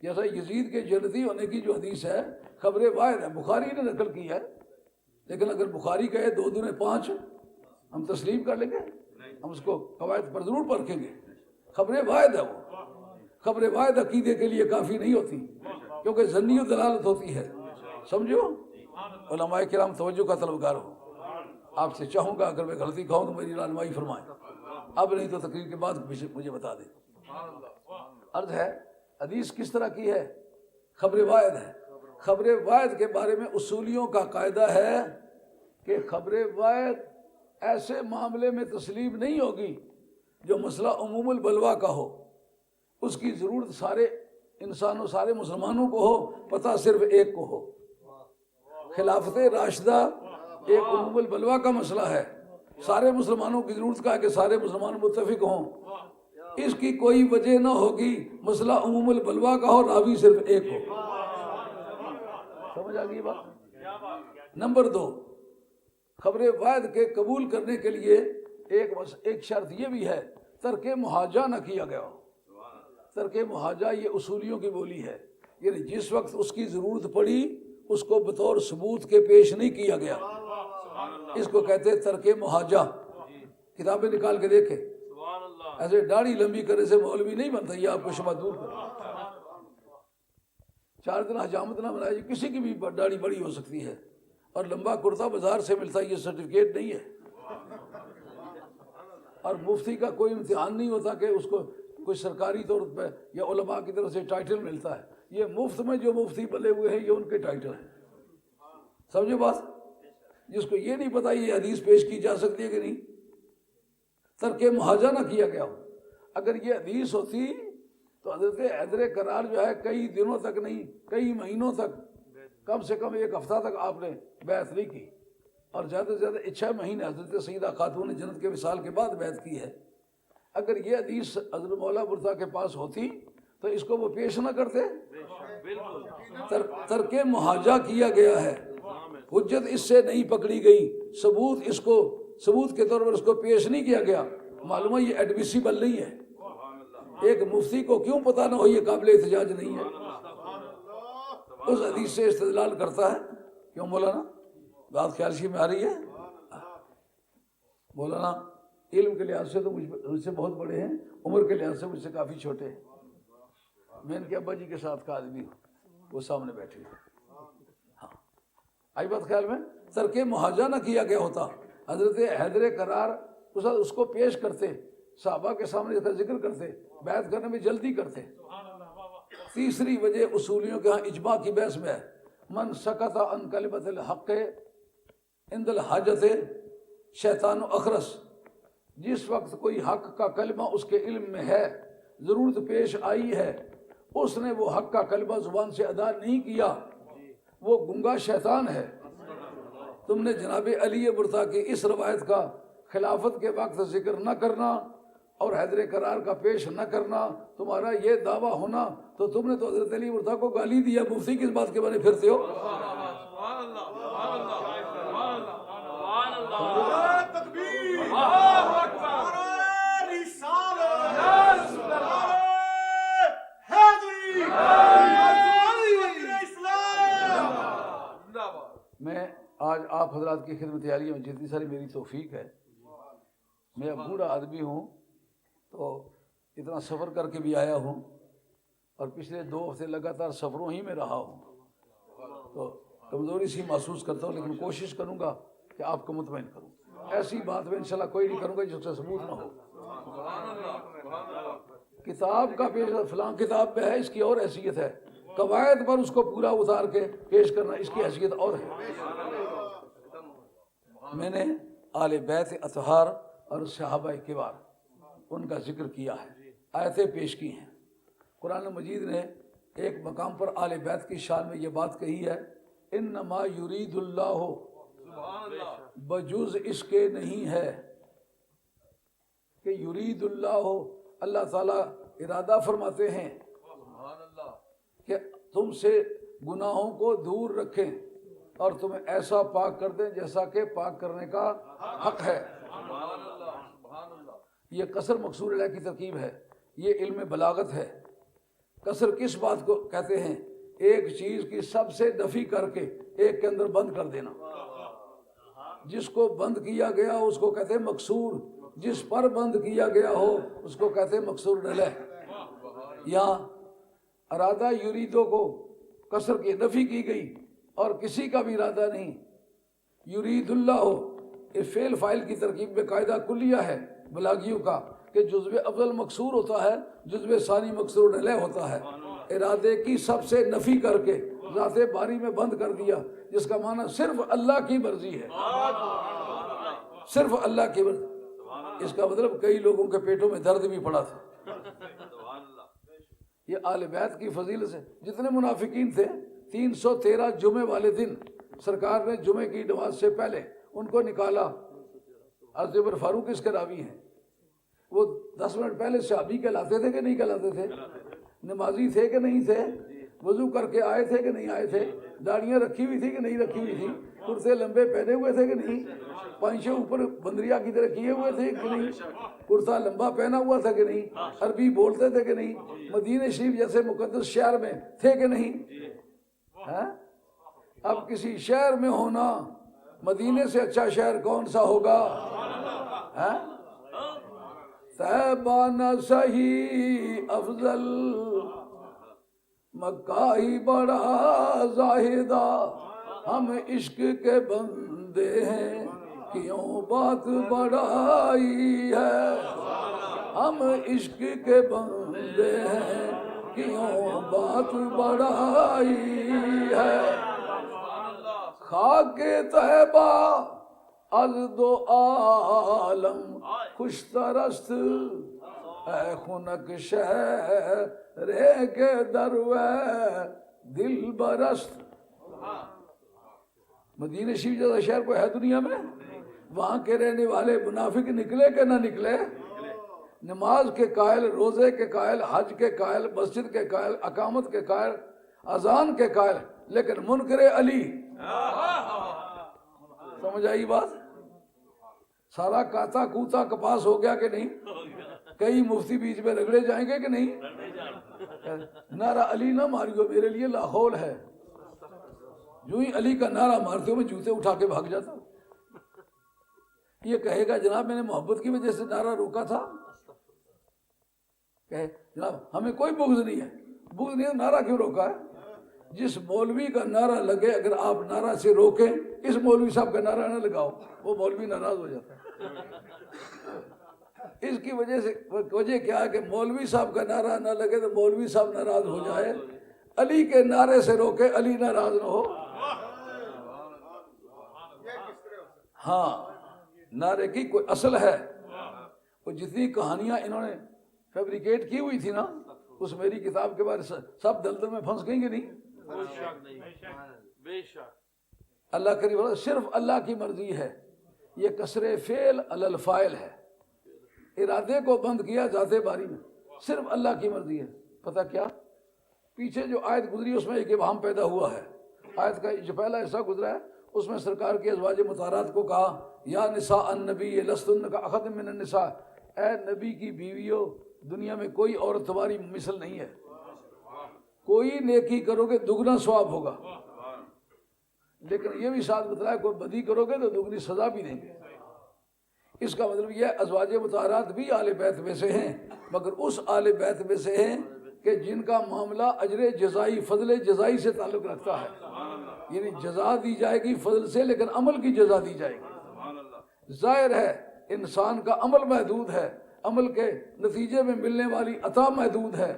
جیسا یزید کے جنتی ہونے کی جو حدیث ہے خبر واحد ہے، بخاری نے نقل کی ہے، لیکن اگر بخاری کہے 2 دنے 5 ہم تسلیم کر لیں گے؟ ہم اس کو قواعد پر ضرور پرکھیں گے۔ خبر واحد ہے وہ، خبر واحد عقیدے کے لیے کافی نہیں ہوتی، کیونکہ ظنی و دلالت ہوتی ہے، سمجھو۔ علماء کرام توجہ کا طلبگار ہو، آپ سے چاہوں گا اگر میں غلطی کہوں تو میری رہنمائی فرمائیں، اب نہیں تو تقریر کے بعد مجھے بتا دیں۔ عرض ہے حدیث کس طرح کی ہے؟ خبر واحد ہے۔ خبر واحد کے بارے میں اصولیوں کا قاعدہ ہے کہ خبر واحد ایسے معاملے میں تسلیم نہیں ہوگی جو مسئلہ عموم البلوا کا ہو، اس کی ضرورت سارے انسانوں سارے مسلمانوں کو ہو، پتہ صرف ایک کو ہو۔ خلافت راشدہ ایک عموم البلوا کا مسئلہ ہے، سارے مسلمانوں کی ضرورت کا ہے کہ سارے مسلمان متفق ہوں، اس کی کوئی وجہ نہ ہوگی مسئلہ عموم البلوا کا ہو، راوی صرف ایک ہو۔ سمجھ آ گئی بات؟ نمبر 2، خبر واحد کے قبول کرنے کے لیے ایک شرط یہ بھی ہے، ترک محاجہ نہ کیا گیا ہو۔ ترک محاجہ یہ اصولیوں کی بولی ہے، یعنی جس وقت اس کی ضرورت پڑی اس کو بطور ثبوت کے پیش نہیں کیا گیا، اس کو کہتے ہیں ترک محاجہ۔ کتابیں نکال کے دیکھیں، ایسے داڑھی لمبی کرنے سے مولوی نہیں بنتا، یہ آپ کو شبہ دور کر۔ 4 دن حجامت نہ بنائے، کسی کی بھی داڑھی بڑی ہو سکتی ہے، اور لمبا کرتا بازار سے ملتا ہے، یہ سرٹیفکیٹ نہیں ہے۔ اور مفتی کا کوئی امتحان نہیں ہوتا کہ اس کو کوئی سرکاری طور پہ یا علماء کی طرف سے ٹائٹل ملتا ہے، یہ مفت میں جو مفتی بنے ہوئے ہیں یہ ان کے ٹائٹل ہیں، سمجھو بات؟ جس کو یہ نہیں پتا یہ حدیث پیش کی جا سکتی ہے کہ نہیں، ترک محاجہ نہ کیا گیا ہو۔ اگر یہ حدیث ہوتی تو حضرت حیدر کرار جو ہے کئی دنوں تک نہیں، کئی مہینوں تک، کم سے کم 1 ہفتہ تک آپ نے بیعت نہیں کی، اور زیادہ سے زیادہ 6 مہینے حضرت سیدہ خاتون جنت کے وصال کے بعد بیعت کی ہے۔ اگر یہ حدیث حضرت مولا بردا کے پاس ہوتی تو اس کو وہ پیش نہ کرتے۔ ترک محاجہ کیا گیا ہے، حجت اس سے نہیں پکڑی گئی، ثبوت کے طور پر اس کو پیش نہیں کیا گیا، معلوم ہے یہ ایڈمیسیبل نہیں ہے۔ ایک مفتی کو کیوں پتہ نہ ہو یہ قابل احتجاج نہیں ہے، اس حدیث سے استدلال کرتا ہے۔ کیوں مولانا بات خیال میں آ رہی ہے؟ مولانا علم کے لحاظ سے تو مجھ سے بہت بڑے ہیں، عمر کے لحاظ سے مجھ سے کافی چھوٹے ہیں۔ میں ان کے ابا جی کے ساتھ کا آدمی ہوں، وہ سامنے بیٹھے ہیں۔ ہاں آئی بات خیال میں؟ ترک محاجہ نہ کیا گیا ہوتا، حضرت حیدر کرار اس کو پیش کرتے، صحابہ کے سامنے اس کا ذکر کرتے، بیعت کرنے میں جلدی کرتے۔ تیسری وجہ اصولیوں کے ہاں اجماع کی بحث میں ہے، من سکت عن کلمۃ الحق عند الحاجت شیطان و اخرس، جس وقت کوئی حق کا کلمہ اس کے علم میں ہے، ضرورت پیش آئی ہے، اس نے وہ حق کا کلمہ زبان سے ادا نہیں کیا، وہ گنگا شیطان ہے۔ تم نے جناب علی برطا کی اس روایت کا خلافت کے وقت ذکر نہ کرنا اور حیدر کرار کا پیش نہ کرنا، تمہارا یہ دعویٰ ہونا تو تم نے تو حضرت علی برطا کو گالی دیا، مفتی کس بات کے بارے پھرتے ہو؟ میں آج آپ حضرات کی خدمت عالیہ میں جتنی ساری میری توفیق ہے، میں بوڑھا آدمی ہوں تو اتنا سفر کر کے بھی آیا ہوں، اور پچھلے 2 ہفتے لگاتار سفروں ہی میں رہا ہوں، تو کمزوری سی محسوس کرتا ہوں، لیکن کوشش کروں گا کہ آپ کو مطمئن کروں۔ ایسی بات میں انشاءاللہ کوئی نہیں کروں گا جس سے ثبوت نہ ہو۔ کتاب کا پیش فلاں کتاب میں ہے، اس کی اور حیثیت ہے، قواعد پر اس کو پورا اتار کے پیش کرنا اس کی حیثیت اور ہے۔ میں نے آل بیت اطہار اور صحابہ کبار ان کا ذکر کیا ہے، آیتیں پیش کی ہیں۔ قرآن مجید نے ایک مقام پر آل بیت کی شان میں یہ بات کہی ہے، انما یرید اللہ، بجز اس کے نہیں ہے کہ یرید اللہ، اللہ تعالیٰ ارادہ فرماتے ہیں کہ تم سے گناہوں کو دور رکھیں اور تمہیں ایسا پاک کر دیں جیسا کہ پاک کرنے کا حق ہے۔ یہ قصر مقصور الہ کی ترکیب ہے، یہ علم بلاغت ہے۔ قصر کس بات کو کہتے ہیں؟ ایک چیز کی سب سے نفی کر کے ایک کے اندر بند کر دینا۔ جس کو بند کیا گیا اس کو کہتے ہیں مقصور، جس پر بند کیا گیا ہو اس کو کہتے ہیں مقصور الہ۔ یہاں ارادہ یریدو کو قصر کی نفی کی گئی اور کسی کا بھی ارادہ نہیں۔ یرید اللہ ہو، یہ فعل فاعل کی ترکیب میں قاعدہ کلیہ ہے بلاغیوں کا کہ جزو اول مقصور ہوتا ہے، جزو ثانی مقصور الہ ہوتا ہے۔ ارادے کی سب سے نفی کر کے ذات باری میں بند کر دیا، جس کا معنی صرف اللہ کی مرضی ہے، صرف اللہ کی مرضی۔ اس کا مطلب کئی لوگوں کے پیٹوں میں درد بھی پڑا تھا۔ یہ آل بیت کی فضیلت سے جتنے منافقین تھے 313 جمعے والے دن سرکار نے جمعے کی نماز سے پہلے ان کو نکالا۔ حضرت عمر فاروق اس کے راوی ہیں، وہ 10 منٹ پہلے صحابی کہلاتے تھے کہ نہیں کہلاتے تھے؟ نمازی تھے کہ نہیں تھے؟ وضو کر کے آئے تھے کہ نہیں آئے تھے؟ داڑیاں رکھی ہوئی تھی کہ نہیں رکھی ہوئی تھی؟ کرتے لمبے پہنے ہوئے تھے کہ نہیں؟ پائچے اوپر بندریا کی طرح کیے ہوئے تھے کہ نہیں؟ کرتا لمبا پہنا ہوا تھا کہ نہیں؟ عربی بولتے تھے کہ نہیں؟ مدینہ شریف جیسے مقدس شہر میں تھے کہ نہیں؟ اب کسی شہر میں ہونا، مدینے سے اچھا شہر کون سا ہوگا؟ طیبہ نہ صحیح افضل، مکہ ہی بڑا زاہدہ، ہم عشق کے بندے ہیں کیوں بات بڑائی ہے، ہم عشق کے بندے ہیں کیوں بات بڑائی ہے۔ خاک طیبہ از دو عالم خوش ترست، اے خنک شہر کے دروے دل برست۔ مدینہ شریف جیسا شہر کوئی ہے دنیا میں؟ وہاں کے رہنے والے منافق نکلے کہ نہ نکلے؟ نماز کے قائل، روزے کے قائل، حج کے قائل، مسجد کے قائل، اقامت کے قائل، اذان کے قائل، لیکن منکر علی۔ سمجھ آئی بات؟ سارا کاتا کوتا کپاس ہو گیا کہ نہیں؟ کئی مفتی بیچ میں رگڑے جائیں گے کہ نہیں؟ نعرہ علی نہ ماریو، میرے لیے لاہور ہے۔ جو ہی علی کا نعرہ مارتے ہو میں جوتے اٹھا کے بھاگ جاتا ہوں۔ یہ کہے گا جناب میں نے محبت کی وجہ سے نعرہ روکا تھا، کہے جناب ہمیں کوئی بغض نہیں ہے، بغض نہیں ہے، نعرہ کیوں روکا ہے؟ جس مولوی کا نعرہ لگے اگر آپ نعرہ سے روکیں، اس مولوی صاحب کا نعرہ نہ لگاؤ، وہ مولوی ناراض ہو جاتا ہے۔ اس کی وجہ کیا ہے کہ مولوی صاحب کا نعرہ نہ لگے تو مولوی صاحب ناراض ہو جائے، علی کے نعرے سے روکے علی ناراض نہ ہو۔ ہاں، نعرے کی کوئی اصل ہے۔ وہ جتنی کہانیاں انہوں نے فیبریکیٹ کی ہوئی تھی نا، اس میری کتاب کے بارے سب دلدل میں پھنس گئیں گے نہیں؟ اللہ کریم صرف اللہ کی مرضی ہے۔ یہ کسر فعل علی الفاعل ہے، ارادے کو بند کیا ذات باری میں، صرف اللہ کی مرضی ہے۔ پتہ کیا؟ پیچھے جو آیت گزری اس میں ایک ابہام پیدا ہوا ہے۔ آیت کا جو پہلا حصہ گزرا ہے اس میں سرکار کے ازواج مطہرات کو کہا یا نساء النبی لستن کاحد من النساء، اے نبی کی بیویوں دنیا میں کوئی عورت تمہاری مثل نہیں ہے، کوئی نیکی کرو گے دگنا ثواب ہوگا، لیکن یہ بھی ساتھ بتلایا کوئی بدی کرو گے تو دگنی سزا بھی دیں گے۔ اس کا مطلب یہ ازواج مطہرات بھی آل بیت میں سے ہیں، مگر اس آل بیت میں سے ہیں کہ جن کا معاملہ اجر جزائی، فضل جزائی سے تعلق رکھتا ہے، یعنی جزا دی جائے گی فضل سے لیکن عمل کی جزا دی جائے گی۔ ظاہر ہے انسان کا عمل محدود ہے، عمل کے نتیجے میں ملنے والی عطا محدود ہے،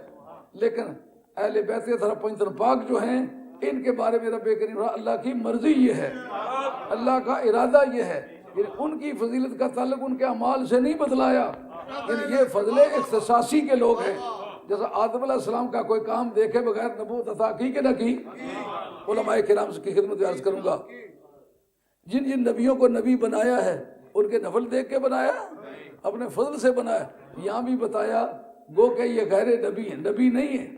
لیکن اہل بیت کے طرف پنجتن پاک جو ہیں ان کے بارے میں رب کریم اللہ کی مرضی یہ ہے، اللہ کا ارادہ یہ ہے، یعنی ان کی فضیلت کا تعلق ان کے اعمال سے نہیں بتلایا، یعنی یہ فضل اختصاصی کے لوگ ہیں۔ جیسا آدم علیہ السلام کا کوئی کام دیکھے بغیر نبوت عطا کی کہ نہ کی؟ علماء کرام کی خدمت عرض کروں گا، جن جن نبیوں کو نبی بنایا ہے ان کے نفل دیکھ کے بنایا، اپنے فضل سے بنایا۔ یہاں بھی بتایا گو کہ یہ غیر نبی ہیں، نبی نہیں ہیں،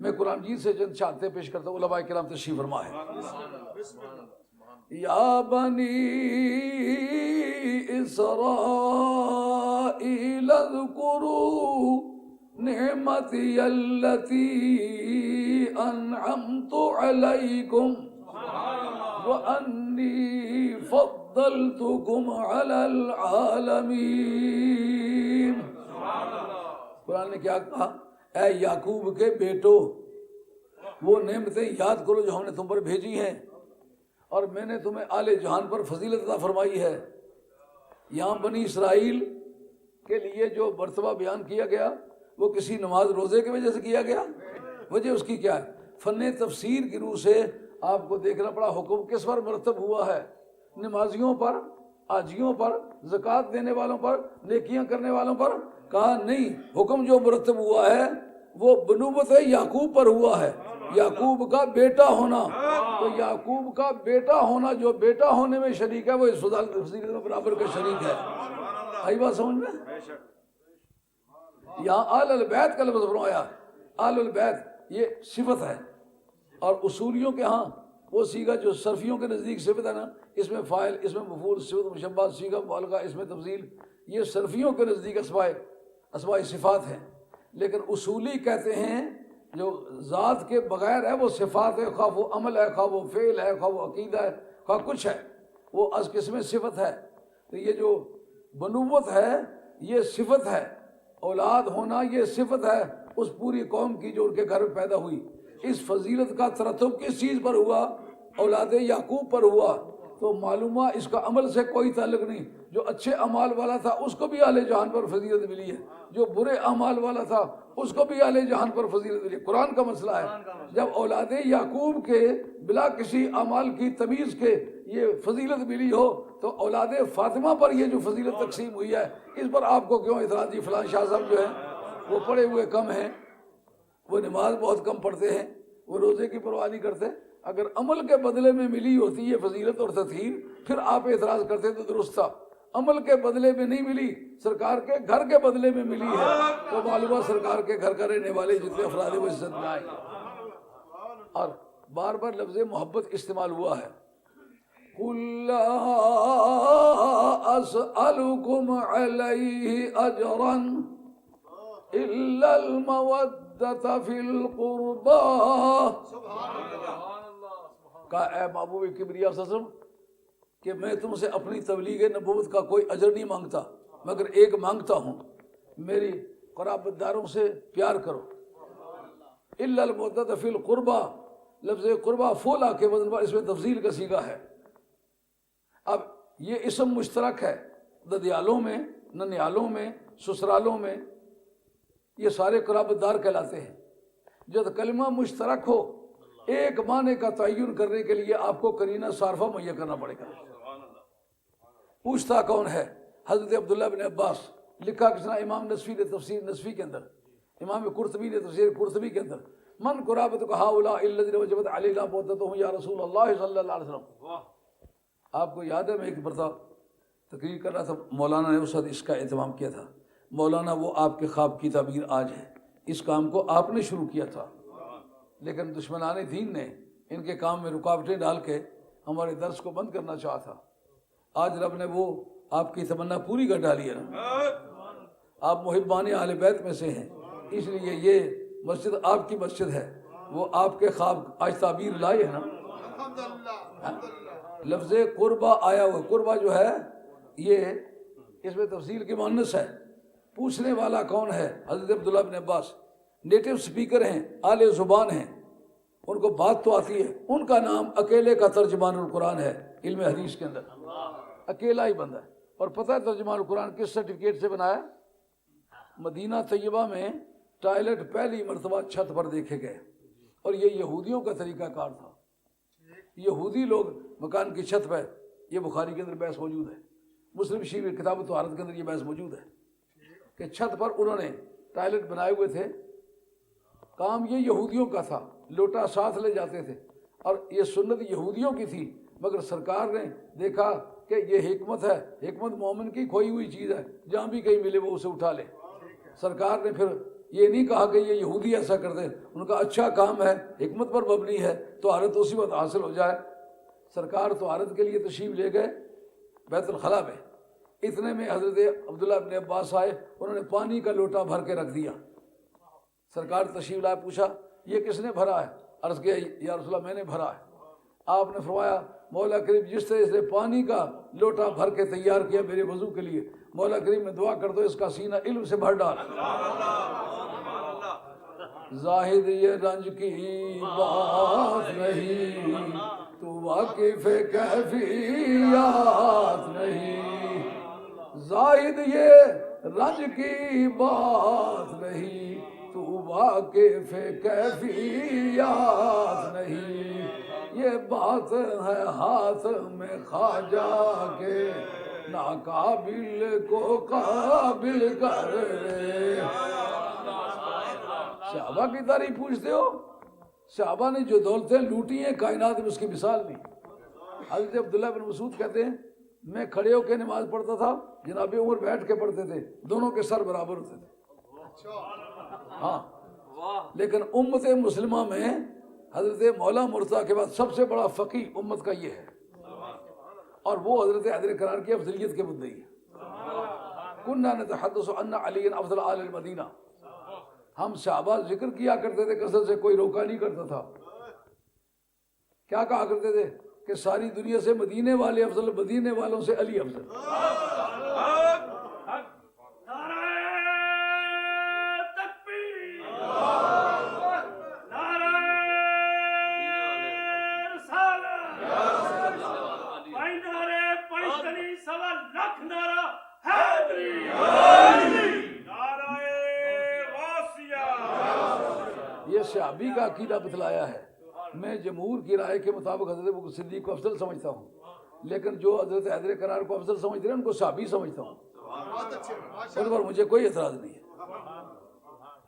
میں قرآن جی سے چند شہادتیں پیش کرتا ہوں، علماء کرام تشریف فرما ہے۔ یا بنی اسرائیل اذکروا نعمتی التی انعمت علیکم وانی فضلتکم علی العالمین۔ قرآن نے کیا کہا؟ اے یعقوب کے بیٹو، وہ نعمتیں یاد کرو جو ہم نے تم پر بھیجی ہیں، اور میں نے تمہیں آل جہان پر فضیلت عطا فرمائی ہے۔ یہاں بنی اسرائیل کے لیے جو مرتبہ بیان کیا گیا وہ کسی نماز روزے کی وجہ سے کیا گیا؟ وجہ اس کی کیا ہے؟ فن تفسیر کی روح سے آپ کو دیکھنا پڑا حکم کس پر مرتب ہوا ہے؟ نمازیوں پر، حاجیوں پر، زکوٰۃ دینے والوں پر، نیکیاں کرنے والوں پر؟ کہا نہیں، حکم جو مرتب ہوا ہے وہ بنوت یعقوب پر ہوا ہے، یعقوب کا بیٹا ہونا۔ تو یعقوب کا بیٹا ہونا، جو بیٹا ہونے میں شریک ہے وہ اس فضیلت میں برابر کا شریک ہے۔ آئی بات سمجھ میں؟ یہاں آل البیت کا لفظ فرمایا، آل البیت یہ صفت ہے، اور اصولیوں کے ہاں وہ صیغہ جو صرفیوں کے نزدیک صفت ہے نا، اس میں فاعل، اس میں مفعول، صفت مشبہ، صیغہ مبالغہ، اس میں تفضیل، یہ صرفیوں کے نزدیک اسماء صفات ہیں۔ لیکن اصولی کہتے ہیں جو ذات کے بغیر ہے وہ صفات ہے، خواہ وہ عمل ہے، خواہ وہ فعل ہے، خواہ وہ عقیدہ ہے، خواہ کچھ ہے، وہ از قسم صفت ہے۔ تو یہ جو بنوت ہے یہ صفت ہے، اولاد ہونا یہ صفت ہے اس پوری قوم کی جو ان کے گھر میں پیدا ہوئی۔ اس فضیلت کا ترتب کس چیز پر ہوا؟ اولاد یعقوب پر ہوا۔ تو معلومہ اس کا عمل سے کوئی تعلق نہیں، جو اچھے اعمال والا تھا اس کو بھی اہل جہان پر فضیلت ملی ہے، جو برے اعمال والا تھا اس کو بھی اہل جہان پر فضیلت ملی ہے۔ قرآن کا مسئلہ ہے، جب اولاد یعقوب کے بلا کسی اعمال کی تمیز کے یہ فضیلت ملی ہو تو اولاد فاطمہ پر یہ جو فضیلت تقسیم ہوئی ہے اس پر آپ کو کیوں اعتراض؟ جی فلاں شاہ صاحب جو ہیں وہ پڑھے ہوئے کم ہیں، وہ نماز بہت کم پڑھتے ہیں، وہ روزے کی پرواہ نہیں کرتے۔ اگر عمل کے بدلے میں ملی ہوتی یہ فضیلت اور تطہیر پھر آپ اعتراض کرتے تو درست تھا۔ عمل کے بدلے میں نہیں ملی، سرکار کے گھر کے بدلے میں ملی ہے، تو معلومہ سرکار کے گھر کا رہنے والے جتنے افراد ہیں وہ عزت میں آئیں۔ اور بار بار لفظ محبت استعمال ہوا ہے، قُل لَا أَسْأَلُكُمْ عَلَيْهِ أَجْرًا إِلَّا الْمَوَدَّةَ فِي الْقُرْبَى۔ کہا اے محبوب کبریا صلی اللہ علیہ وسلم کہ میں تم سے اپنی تبلیغ نبوت کا کوئی اجر نہیں مانگتا، مگر ایک مانگتا ہوں، میری قرابت داروں سے پیار کرو۔ الا المودۃ فی القربہ، لفظ قربہ فولا کے وزن پر اس میں تفضیل کا صیغہ ہے۔ اب یہ اسم مشترک ہے، ددیالوں میں، ننیالوں میں، سسرالوں میں، یہ سارے قرابت دار کہلاتے ہیں۔ جب کلمہ مشترک ہو ایک معنی کا تعین کرنے کے لیے آپ کو قرینہ صارفہ مہیا کرنا پڑے گا۔ پوچھتا کون ہے؟ حضرت عبداللہ بن عباس۔ لکھا کس نے؟ امام نصفی نے تفسیر نصفی کے اندر، امام قرطبی نے تفسیر قرطبی کے اندر، من قرابت کو ہؤلاء الذین وجبت علینا موتتهم یا رسول اللہ صلی اللہ علیہ وسلم۔ آپ کو یاد ہے میں ایک مرتبہ تقریر کر رہا تھا، مولانا نے اس وقت اس کا اہتمام کیا تھا۔ مولانا وہ آپ کے خواب کی تعبیر آج ہے، اس کام کو آپ نے شروع کیا تھا، لیکن دشمنان دین نے ان کے کام میں رکاوٹیں ڈال کے ہمارے درس کو بند کرنا چاہا تھا۔ آج رب نے وہ آپ کی تمنا پوری کر ڈالی ہے نا۔ آپ محبان اہل بیت میں سے ہیں، اس لیے یہ مسجد آپ کی مسجد ہے، وہ آپ کے خواب آج تعبیر لائے ہے نا۔ لفظ قربہ آیا ہوا، قربہ جو ہے یہ اس میں تفصیل کی مؤنث ہے۔ پوچھنے والا کون ہے؟ حضرت عبداللہ بن عباس، نیٹو سپیکر ہیں، اعلی زبان ہیں، ان کو بات تو آتی ہے۔ ان کا نام اکیلے کا ترجمان القرآن ہے علم حدیث کے اندر، اکیلا ہی بندہ ہے۔ اور پتہ ہے ترجمان القرآن کس سرٹیفکیٹ سے بنایا؟ مدینہ طیبہ میں ٹوائلٹ پہلی مرتبہ چھت پر دیکھے گئے، اور یہ یہودیوں کا طریقہ کار تھا۔ یہودی لوگ مکان کی چھت پہ، یہ بخاری کے اندر بحث موجود ہے، مسلم شریف کتاب طہارت کے اندر یہ بحث موجود ہے کہ چھت پر انہوں نے ٹوائلٹ بنائے ہوئے تھے۔ کام یہ یہودیوں کا تھا، لوٹا ساتھ لے جاتے تھے، اور یہ سنت یہودیوں کی تھی، مگر سرکار نے دیکھا کہ یہ حکمت ہے، حکمت مومن کی کھوئی ہوئی چیز ہے، جہاں بھی کہیں ملے وہ اسے اٹھا لے۔ سرکار نے پھر یہ نہیں کہا کہ یہ یہودی ایسا کر دیں، ان کا اچھا کام ہے، حکمت پر مبنی ہے، طہارت اسی وقت حاصل ہو جائے۔ سرکار طہارت کے لیے تشریف لے گئے بیت الخلاء میں، اتنے میں حضرت عبداللہ ابن عباس آئے، انہوں نے پانی کا لوٹا بھر کے رکھ دیا۔ سرکار تشریف لائے، پوچھا یہ کس نے بھرا ہے؟ عرض کیا یا رسول اللہ میں نے بھرا ہے۔ آپ نے فرمایا مولا کریم جس طرح سے پانی کا لوٹا بھر کے تیار کیا میرے وضو کے لیے، مولا کریم میں دعا کر دو اس کا سینہ علم سے بھر ڈال۔ زاہد یہ رنج کی بات نہیں، تو واقف کیفیات نہیں، زاہد یہ رنج کی بات نہیں، تو واقف کیفیات نہیں، یہ بات ہے ہاتھ میں خواجہ کے، ناقابل کو قابل کر دے۔ صحابہ کی تعریف پوچھتے ہو؟ صحابہ نے جو دولتیں لوٹی ہیں کائنات میں اس کی مثال نہیں۔ حضرت عبداللہ بن مسعود کہتے ہیں میں کھڑے ہو کے نماز پڑھتا تھا، جناب عمر بیٹھ کے پڑھتے تھے، دونوں کے سر برابر ہوتے تھے۔ ہاں، لیکن امت مسلمہ میں حضرت مولا مرتضیٰ کے بعد سب سے بڑا فقیہ امت کا یہ ہے، اور وہ حضرت حیدر کرار کی افضلیت کے مدعی ہے۔ کننا نتحدث ان علی افضل آل المدینہ، ہم صحابہ ذکر کیا کرتے تھے کثرت سے، کوئی روکا نہیں کرتا تھا۔ کیا کہا کرتے تھے کہ ساری دنیا سے مدینے والے افضل، مدینے والوں سے علی افضل۔ یہ صحابی کا عقیدہ بتلایا ہے۔ میں جمہور کی رائے کے مطابق حضرت ابوبکر صدیق کو افضل سمجھتا ہوں، لیکن جو حضرت حیدر کرار کو افضل سمجھتے ہیں ان کو صحابی سمجھتا ہوں، ان پر مجھے کوئی اعتراض نہیں ہے۔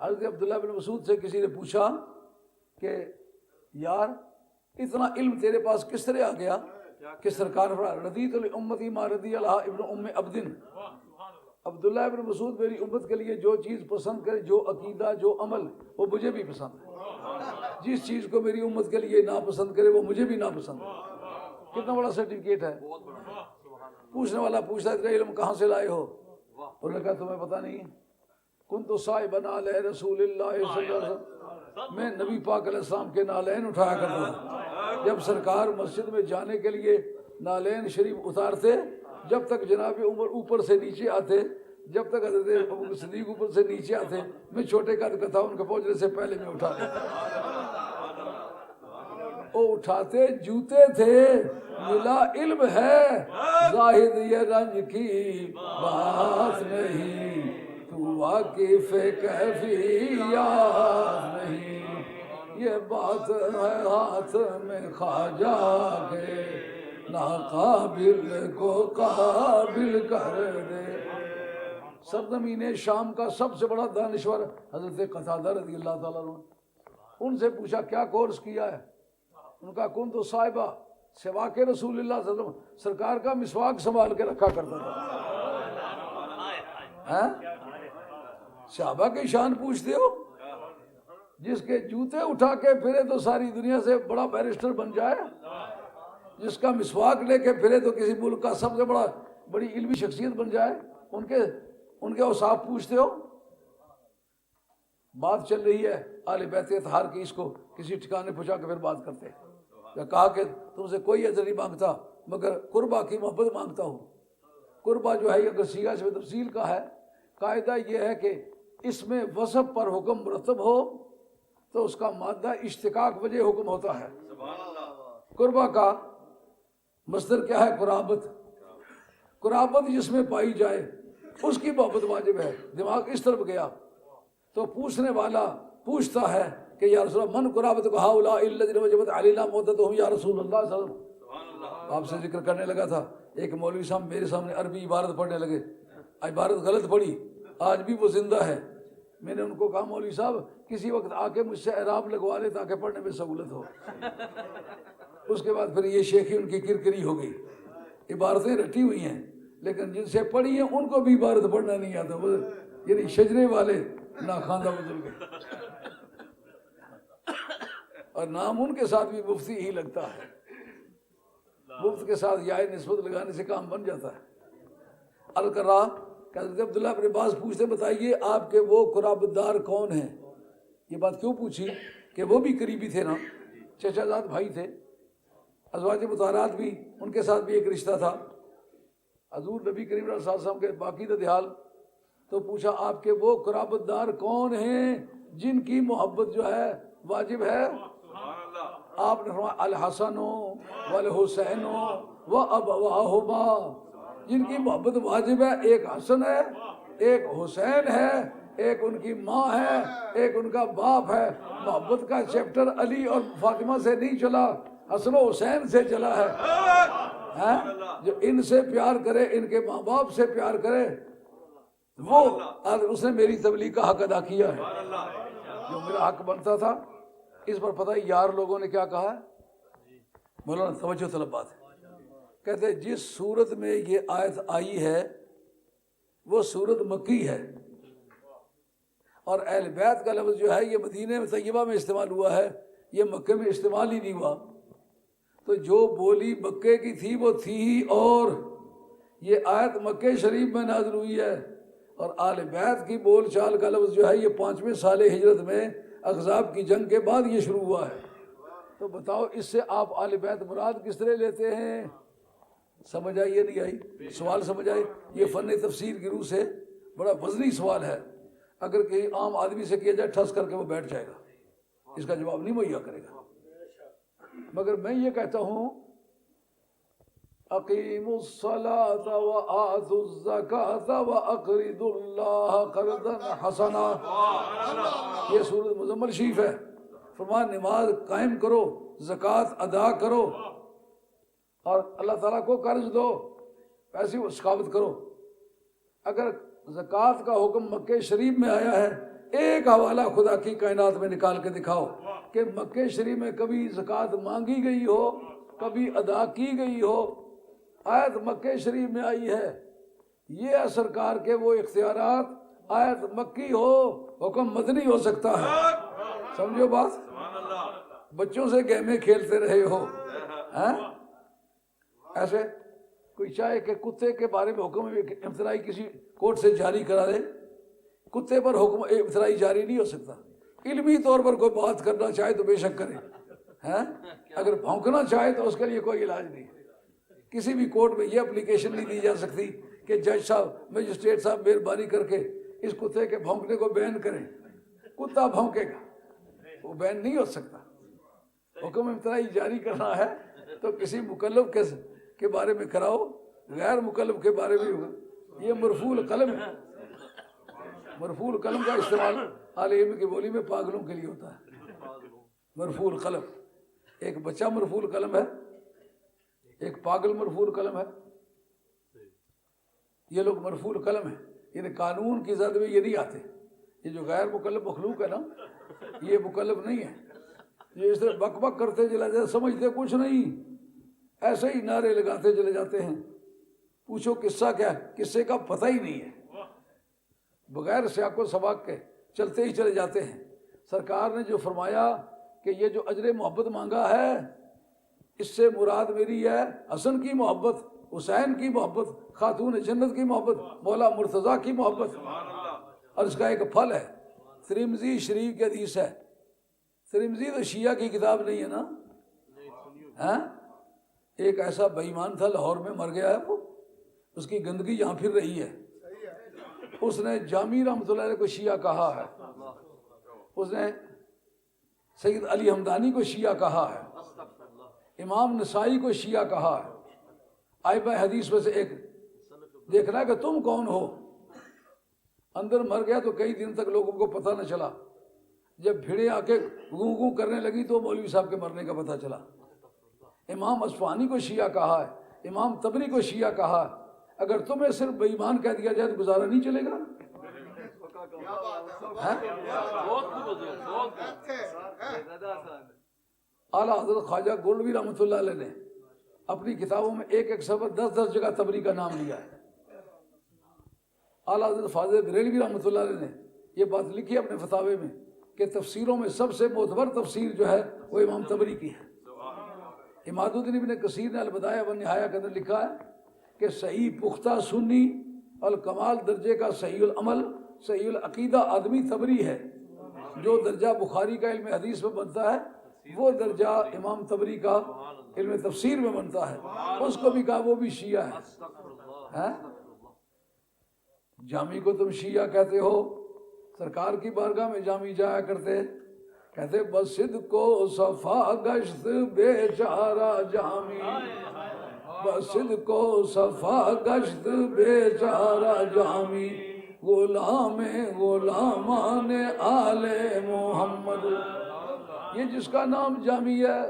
حضرت عبداللہ بن مسعود سے کسی نے پوچھا کہ یار اتنا علم تیرے پاس کس طرح آ گیا کہ سرکار رضیت لامتی ما رضی اللہ ابن ام عبد، عبداللہ ابن مسعود میری امت کے لیے جو چیز پسند کرے، جو عقیدہ، جو عمل، وہ مجھے بھی پسند ہے، جس چیز کو میری امت کے لیے ناپسند کرے وہ مجھے بھی ناپسند ہے۔ کتنا بڑا سرٹیفکیٹ ہے۔ پوچھنے والا پوچھتا ہے اتنا علم کہاں سے لائے ہو؟ انہوں نے کہا تمہیں پتہ نہیں، کنت صاحبا علی رسول اللہ صلی اللہ علیہ وسلم، میں نبی پاک علیہ السلام کے نالین اٹھایا کرتا تھا۔ جب سرکار مسجد میں جانے کے لیے نالین شریف اتارتے، جب تک جناب عمر اوپر سے نیچے آتے، جب تک حضرت ابوبکر صدیق اوپر سے نیچے آتے، میں چھوٹے قد کا تھا، ان کے پہنچنے سے پہلے میں اٹھا لیتا۔ وہ اٹھاتے جوتے تھے، ملا علم ہے، زاہد یہ رنج کی بات نہیں، تو واقف کیفیات نہیں، یہ بات ہے ہاتھ میں خواجہ کے، ناقابل کو قابل کر دے۔ سرزمین شام کا سب سے بڑا دانشور حضرت قتادہ رضی اللہ تعالیٰ عنہ، ان سے پوچھا کیا کورس کیا ہے؟ ان کا کن تو صاحبہ سواک رسول اللہ صلی اللہ علیہ وسلم، سرکار کا مسواک سنبھال کے رکھا کرتا تھا۔ صحابہ کی شان پوچھتے ہو؟ جس کے جوتے اٹھا کے پھرے تو ساری دنیا سے بڑا بیرسٹر بن جائے، جس کا مسواک لے کے پھرے تو کسی ملک کا سب سے بڑی علمی شخصیت بن جائے، ان کے اوصاف پوچھتے ہو؟ بات چل رہی ہے اہل بیت اطہار کی، اس کو کسی ٹھکانے پہنچا کے پھر بات کرتے ہیں۔ کہا کہ تم سے کوئی اجر نہیں مانگتا مگر قربا کی محبت مانگتا ہوں۔ قربا جو ہے اگر سیغہ سے تفصیل کا ہے، قاعدہ یہ ہے کہ اس میں وصف پر حکم مرتب ہو تو اس کا مادہ اشتقاق وجہ حکم ہوتا ہے۔ قربا کا مصدر کیا ہے؟ قرابت۔ قرابت جس میں پائی جائے اس کی محبت واجب ہے۔ دماغ اس طرف گیا تو پوچھنے والا پوچھتا ہے کہ یا رسول اللہ من قرابت کو ہاؤلاء الذین وجبت علینا مودتہم یا رسول اللہ صلی اللہ علیہ وسلم۔ آپ سے ذکر کرنے لگا تھا، ایک مولوی صاحب میرے سامنے عربی عبارت پڑھنے لگے، عبارت غلط پڑھی، آج بھی وہ زندہ ہے۔ میں نے ان کو کہا مولوی صاحب کسی وقت آ کے مجھ سے اعراب لگوا لے تاکہ پڑھنے میں سہولت ہو۔ اس کے بعد پھر یہ شیخی ان کی کرکری ہو گئی، عبارتیں رٹی ہوئی ہیں لیکن جن سے پڑھی ہیں ان کو بھی عبارت پڑھنا نہیں آتا، یعنی شجرے والے ناخواندہ بزرگ ہے، اور نام ان کے ساتھ بھی مفتی ہی لگتا ہے، مفت کے ساتھ یا نسبت لگانے سے کام بن جاتا ہے۔ عرض کر رہا کہ حضرت عبداللہ ابن عباس پوچھتے بتائیے آپ کے وہ قرابت دار کون ہیں؟ یہ بات کیوں پوچھی کہ وہ بھی قریبی تھے نا، چچا زاد بھائی تھے، ازواج مطہرات بھی ان کے ساتھ بھی ایک رشتہ تھا، حضور نبی کریم صلی اللہ علیہ وسلم کے باقی دیہال۔ تو پوچھا آپ کے وہ قرابت دار کون ہیں جن کی محبت جو ہے واجب ہے؟ آپ نے فرمایا الحسن والحسین وابواہما، جن کی محبت واجب ہے ایک حسن ہے، ایک حسین ہے، ایک ان کی ماں ہے، ایک ان کا باپ ہے۔ محبت کا چیپٹر علی اور فاطمہ سے نہیں چلا، حسن و حسین سے چلا ہے۔ جو ان سے پیار کرے، ان کے ماں باپ سے پیار کرے، وہ اس نے میری تبلیغ کا حق ادا کیا ہے، جو میرا حق بنتا تھا۔ اس پر پتہ ہے یار لوگوں نے کیا کہا ہے؟ مولانا توجہ طلب بات ہے، کہتے ہیں جس صورت میں یہ آیت آئی ہے وہ صورت مکی ہے، اور اہل بیت کا لفظ جو ہے یہ مدینہ طیبہ میں استعمال ہوا ہے، یہ مکے میں استعمال ہی نہیں ہوا۔ تو جو بولی مکے کی تھی وہ تھی ہی، اور یہ آیت مکے شریف میں نازل ہوئی ہے، اور آل بیت کی بول چال کا لفظ جو ہے یہ 5ویں سال ہجرت میں احزاب کی جنگ کے بعد یہ شروع ہوا ہے۔ تو بتاؤ اس سے آپ آل بیت مراد کس طرح لیتے ہیں؟ سمجھ آئی یا نہیں آئی؟ سوال سمجھ آئے؟ یہ فن تفسیر کی روح سے بڑا وزنی سوال ہے، اگر کہیں عام آدمی سے کیا جائے ٹھس کر کے وہ بیٹھ جائے گا، اس کا جواب نہیں مہیا کرے گا۔ مگر میں یہ کہتا ہوں اقیموا الصلاۃ وآتوا الزکاۃ واقرضوا اللہ قرضا حسنا، یہ سورۃ مزمل شریف ہے۔ فرمایا نماز قائم کرو، زکوٰۃ ادا کرو، اور اللہ تعالیٰ کو قرض دو، پیسے ثابت کرو۔ اگر زکوٰۃ کا حکم مکے شریف میں آیا ہے، ایک حوالہ خدا کی کائنات میں نکال کے دکھاؤ کہ مکے شریف میں کبھی زکوٰۃ مانگی گئی ہو، کبھی ادا کی گئی ہو۔ آیت مکے شریف میں آئی ہے، یہ ہے سرکار کے وہ اختیارات، آیت مکی ہو، حکم مدنی ہو سکتا ہے۔ سمجھو بات؟ بچوں سے گیمیں کھیلتے رہے ہو، ایسے کوئی چاہے کہ کتے کے بارے میں حکم ابتدائی کسی کورٹ سے جاری کرا دے، کتے پر حکم ابتدائی جاری نہیں ہو سکتا۔ علمی طور پر کوئی بات کرنا چاہے تو بے شک کرے، اگر بھونکنا چاہے تو اس کے لیے کوئی علاج نہیں۔ کسی بھی کورٹ میں یہ اپلیکیشن نہیں دی جا سکتی کہ جج صاحب، مجسٹریٹ صاحب مہربانی کر کے اس کتے کے بھونکنے کو بین کریں۔ کتا بھونکے گا، وہ بین نہیں ہو سکتا۔ حکم ابتدائی جاری کرنا ہے تو کسی مکلف کے بارے میں کراؤ، غیر مکلف کے بارے میں ہوگا۔ یہ مرفوع القلم ہے، مرفوع القلم کا استعمال اہل علم کی بولی میں پاگلوں کے لیے ہوتا ہے۔ مرفوع القلم، ایک بچہ مرفوع القلم ہے، ایک پاگل مرفوع القلم ہے۔ یہ لوگ مرفوع القلم ہیں، یعنی قانون کی زد میں یہ نہیں آتے۔ یہ جو غیر مکلف مخلوق ہے نا، یہ مکلف نہیں ہے، یہ اس طرح بک بک کرتے چلے جاتے، سمجھتے کچھ نہیں، ایسے ہی نعرے لگاتے چلے جاتے ہیں۔ پوچھو قصہ کیا ہے، قصے کا پتہ ہی نہیں ہے، بغیر سیاق و سباق کے چلتے ہی چلے جاتے ہیں۔ سرکار نے جو فرمایا کہ یہ جو اجر محبت مانگا ہے، اس سے مراد میری ہے حسن کی محبت، حسین کی محبت، خاتون جنت کی محبت، مولا مرتضیٰ کی محبت، اور اس کا ایک پھل ہے۔ ترمذی شریف کی حدیث ہے، ترمذی تو شیعہ کی کتاب نہیں ہے نا، ایک ایسا بے ایمان تھا لاہور میں، مر گیا ہے وہ، اس کی گندگی یہاں پھر رہی ہے۔ اس نے جامی رحمۃ اللہ علیہ کو شیعہ کہا ہے، اس نے سید علی حمدانی کو شیعہ کہا ہے، امام نسائی کو شیعہ کہا ہے۔ ائمہ حدیث میں سے ایک دیکھنا ہے کہ تم کون ہو۔ اندر مر گیا تو کئی دن تک لوگوں کو پتہ نہ چلا، جب بھیڑیں آ کے گوں گوں کرنے لگی تو مولوی صاحب کے مرنے کا پتہ چلا۔ امام اصفہانی کو شیعہ کہا ہے، امام طبری کو شیعہ کہا ہے۔ اگر تمہیں صرف بے ایمان کہہ دیا جائے تو گزارا نہیں چلے گا۔ اعلیٰ حضرت خواجہ گولڈوی رحمۃ اللہ علیہ نے اپنی کتابوں میں ایک ایک سبق 10 جگہ طبری کا نام لیا ہے۔ اعلیٰ حضرت فاضل بریلوی رحمۃ اللہ علیہ نے یہ بات لکھی ہے اپنے فتاوے میں کہ تفسیروں میں سب سے معتبر تفسیر جو ہے وہ امام طبری کی ہے۔ عماد الدین ابن کثیر نے البدایہ والنہایہ کے اندر لکھا ہے کہ صحیح پختہ سنی الکمال درجے کا صحیح العمل صحیح العقیدہ آدمی طبری ہے۔ جو درجہ بخاری کا علم حدیث میں بنتا ہے وہ درجہ امام طبری کا علم تفسیر میں بنتا ہے۔ اس کو بھی کہا وہ بھی شیعہ ہے۔ جامی کو تم شیعہ کہتے ہو، سرکار کی بارگاہ میں جامی جایا کرتے، کہتے بسد کو صفا گشت بیچارہ جامی، بسد کو صفا گشت بیچارہ جامی، غلام غلامان آل محمد۔ یہ جس کا نام جامی ہے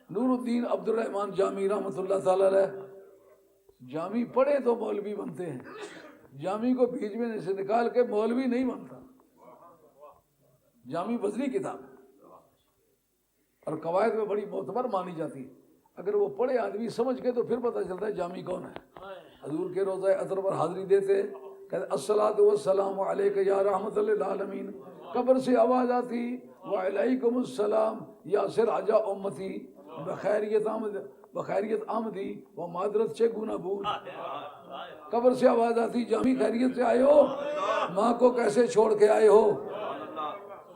نور الدین عبد الرحمن جامی رحمۃ اللہ تعالی علیہ۔ جامی پڑھے تو مولوی بنتے ہیں، جامی کو بیچ میں سے نکال کے مولوی نہیں بنتا۔ جامی وزنی کتاب ہے اور قواعد میں بڑی معتبر مانی جاتی ہے۔ اگر وہ پڑھے آدمی سمجھ کے تو پھر پتہ چلتا ہے جامی کون ہے۔ حضور کے روضہ اطہر پر حاضری دیتے، کہتے الصلاۃ والسلام علیک یا رحمت للعالمین، قبر سے آواز آتی وعلیکم السلام یا سراج امتی، بخیریت آمدی و معذرت سے گناہ بود۔ قبر سے آواز آتی جامی خیریت سے آئے ہو، ماں کو کیسے چھوڑ کے آئے ہو۔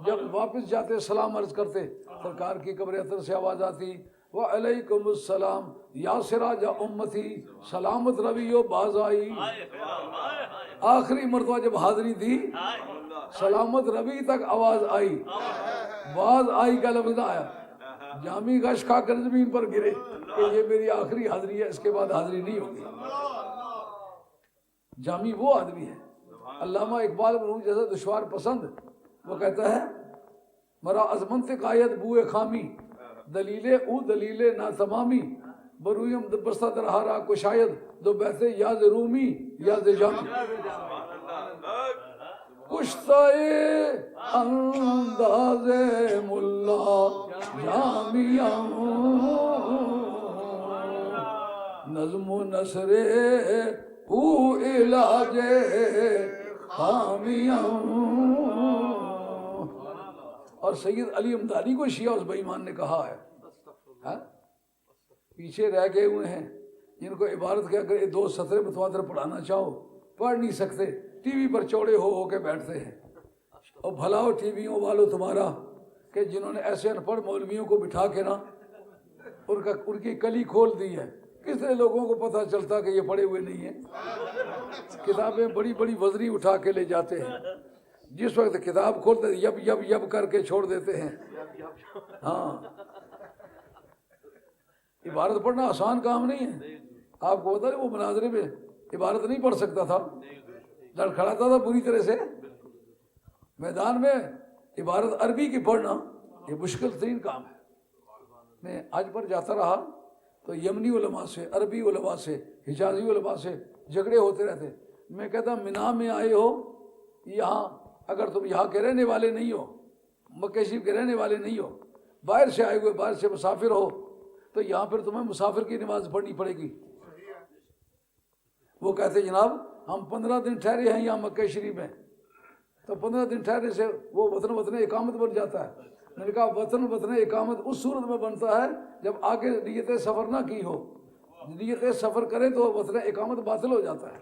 جب واپس جاتے سلام عرض کرتے، سرکار کی قبر اطہر سے آواز آتی وعلیکم السلام یا سراج امتی، سلامت رویو باز آئی۔ آخری مرتبہ جب حاضری دی سلامت روی تک آواز آئی، باز آئی کا لفظ نہ آیا۔ جامی غش کھا کر زمین پر گرے کہ یہ میری آخری حاضری ہے، اس کے بعد حاضری نہیں ہوگی۔ جامی وہ آدمی ہے۔ علامہ اقبال مرحوم جیسا دشوار پسند، وہ کہتا ہے مرا از منطق آید بوئے خامی، دلیل او دلیل ناتمامی، برویم بستہ درہارا کو شاید دو بیتے یاد رومی یاد جامی۔ کشتہ انداز ملا جامعہ، نظم و نثر او علاج خامیہ۔ اور سید علی امدادی کو شیعہ اس بے ایمان نے کہا ہے، پیچھے رہ گئے ہوئے ہیں جن کو عبارت کے اگر دو سطریں متواتر پڑھانا چاہو پڑھ نہیں سکتے، ٹی وی پر چوڑے ہو کے بیٹھتے ہیں۔ اور بھلا ہو ٹی ویوں والوں تمہارا کہ جنہوں نے ایسے ان پڑھ مولویوں کو بٹھا کے نا ان کی کلی کھول دی ہے۔ کس طرح لوگوں کو پتہ چلتا کہ یہ پڑھے ہوئے نہیں ہیں؟ کتابیں بڑی بڑی وزنی اٹھا کے لے جاتے ہیں، جس وقت کتاب کھولتے یب یب یب کر کے چھوڑ دیتے ہیں۔ ہاں، عبارت پڑھنا آسان کام نہیں ہے۔ آپ کو پتا ہے وہ مناظرے میں عبارت نہیں پڑھ سکتا تھا، لڑکھڑاتا تھا پوری طرح سے۔ میدان میں عبارت عربی کی پڑھنا یہ مشکل ترین کام ہے۔ میں آج پر جاتا رہا تو یمنی علماء سے، عربی علماء سے، حجازی علماء سے جھگڑے ہوتے رہتے۔ میں کہتا مینا میں آئے ہو، یہاں اگر تم یہاں کے رہنے والے نہیں ہو، مکہ شریف کے رہنے والے نہیں ہو، باہر سے آئے ہوئے، باہر سے مسافر ہو، تو یہاں پھر تمہیں مسافر کی نماز پڑھنی پڑے گی۔ وہ کہتے جناب ہم 15 دن ٹھہرے ہیں یہاں مکہ شریف میں، تو 15 دن ٹھہرے سے وہ وطن اقامت بن جاتا ہے۔ میں نے کہا وطن اقامت اس صورت میں بنتا ہے جب آگے نیت سفر نہ کی ہو، نیت سفر کرے تو وطن اقامت باطل ہو جاتا ہے۔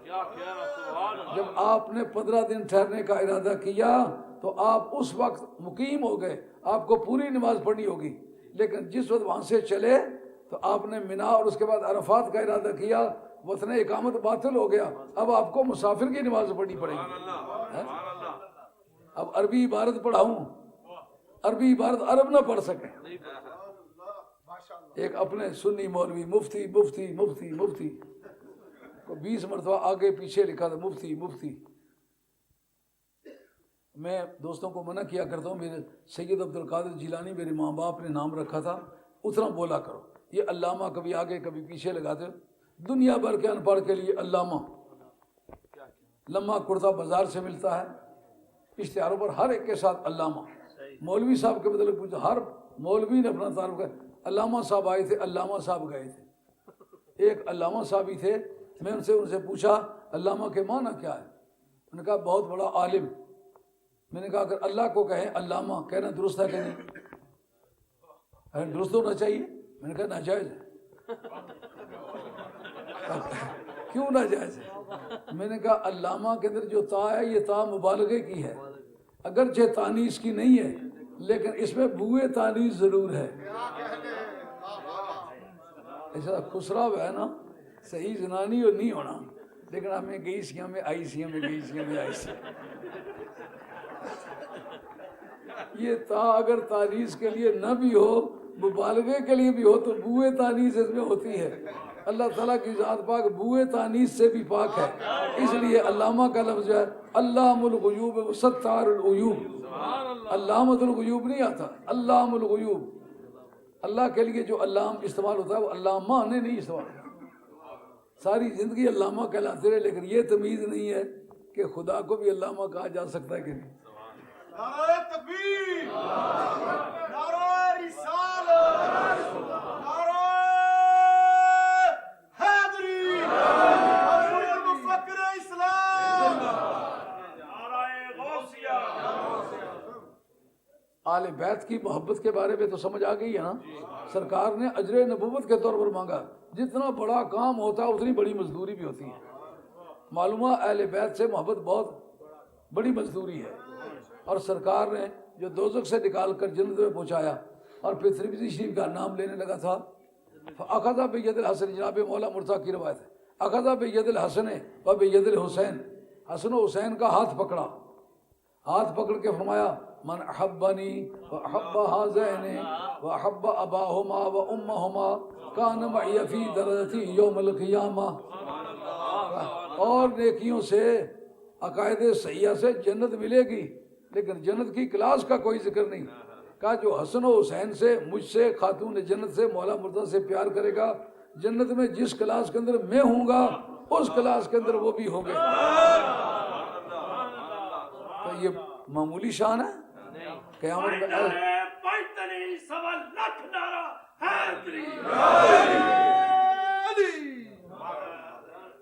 جب آپ نے 15 دن ٹھہرنے کا ارادہ کیا تو آپ اس وقت مقیم ہو گئے، آپ کو پوری نماز پڑھنی ہوگی۔ لیکن جس وقت وہاں سے چلے تو آپ نے مینا اور اس کے بعد عرفات کا ارادہ کیا، وطن اقامت باطل ہو گیا، اب آپ کو مسافر کی نماز پڑھنی پڑے گی۔ اب عربی عبارت پڑھاؤں، عربی عبارت عرب نہ پڑھ سکے۔ ایک اپنے سنی مولوی مفتی مفتی مفتی مفتی کو 20 مرتبہ آگے پیچھے لکھا تھا مفتی مفتی۔ میں دوستوں کو منع کیا کرتا ہوں، میرے سید عبد القادر جیلانی میرے ماں باپ نے نام رکھا تھا، اتنا بولا کرو۔ یہ علامہ کبھی آگے کبھی پیچھے لگاتے ہو۔ دنیا بھر کے ان پڑھ کے لیے علامہ لمحہ کرتا بازار سے ملتا ہے، اشتہاروں پر ہر ایک کے ساتھ علامہ۔ مولوی صاحب کے بدلے پوچھا، ہر مولوی نے اپنا تعارف کیا، علامہ صاحب آئے تھے، علامہ صاحب گئے تھے۔ ایک علامہ صاحب ہی تھے، میں ان سے پوچھا علامہ کے معنی کیا ہے؟ انہوں نے کہا بہت بڑا عالم۔ میں نے کہا اگر اللہ کو کہیں علامہ کہنا درست ہے کہ نہیں؟ درست ہونا چاہیے. میں نے کہا ناجائز ہے. کیوں ناجائز ہے؟ میں نے کہا علامہ کے اندر جو تا ہے یہ تا مبالغے کی ہے، اگرچہ تانیث کی نہیں ہے لیکن اس میں بوئے تانیث ضرور ہے. ایسا خسرا ہوا ہے نا، صحیح زنانی اور نہیں ہونا، لیکن ہمیں گئی سی ہمیں آئی سی ہمیں گئی سی ہمیں آئی سی. یہ تا اگر تانیث کے لیے نہ بھی ہو، مبالغے کے لیے بھی ہو تو بوئے تانیث اس میں ہوتی ہے. اللہ تعالیٰ کی ذات پاک بوئے تانیث سے بھی پاک ہے، اس لیے علامہ کا لفظ ہے علام الغیوب ستار العیوب. علامۃ الغیوب نہیں آتا، علام الغیوب. اللہ کے لیے جو علام استعمال ہوتا ہے وہ علامہ نے نہیں استعمال ہوتا. ساری زندگی علامہ کہلاتے رہے، لیکن یہ تمیز نہیں ہے کہ خدا کو بھی علامہ کہا جا سکتا ہے کہ نہیں. نعرہ تکبیر، نعرہ رسالت، نعرہ حیدری، حضور مفکر اسلام، نعرہ غوثیہ. آل بیت کی محبت کے بارے میں تو سمجھ آ گئی ہے نا. سرکار نے اجر نبوت کے طور پر مانگا. جتنا بڑا کام ہوتا ہے اتنی بڑی مزدوری بھی ہوتی ہے. معلومہ اہل بیت سے محبت بہت بڑی مزدوری ہے. اور سرکار نے جو دوزخ سے نکال کر جنت میں پہنچایا اور پھر ترمذی شریف کا نام لینے لگا تھا. اخذ بید الحسن، جناب مولا مرتضیٰ کی روایت ہے، اخذ بید الحسن و بید الحسین. حسن و حسین کا ہاتھ پکڑا، ہاتھ پکڑ کے فرمایا من احبنی واحب هذین واحب اباہما وامہما کان معی فی درجتی یوم القیامہ. اور نیکیوں سے، عقائد صحیحہ سے جنت ملے گی، لیکن جنت کی کلاس کا کوئی ذکر نہیں. کہا جو حسن و حسین سے، مجھ سے، خاتون جنت سے، مولا مرتضیٰ سے پیار کرے گا، جنت میں جس کلاس کے اندر میں ہوں گا اس کلاس کے اندر وہ بھی ہوں گے. تو یہ معمولی شان ہے؟ قیامت میں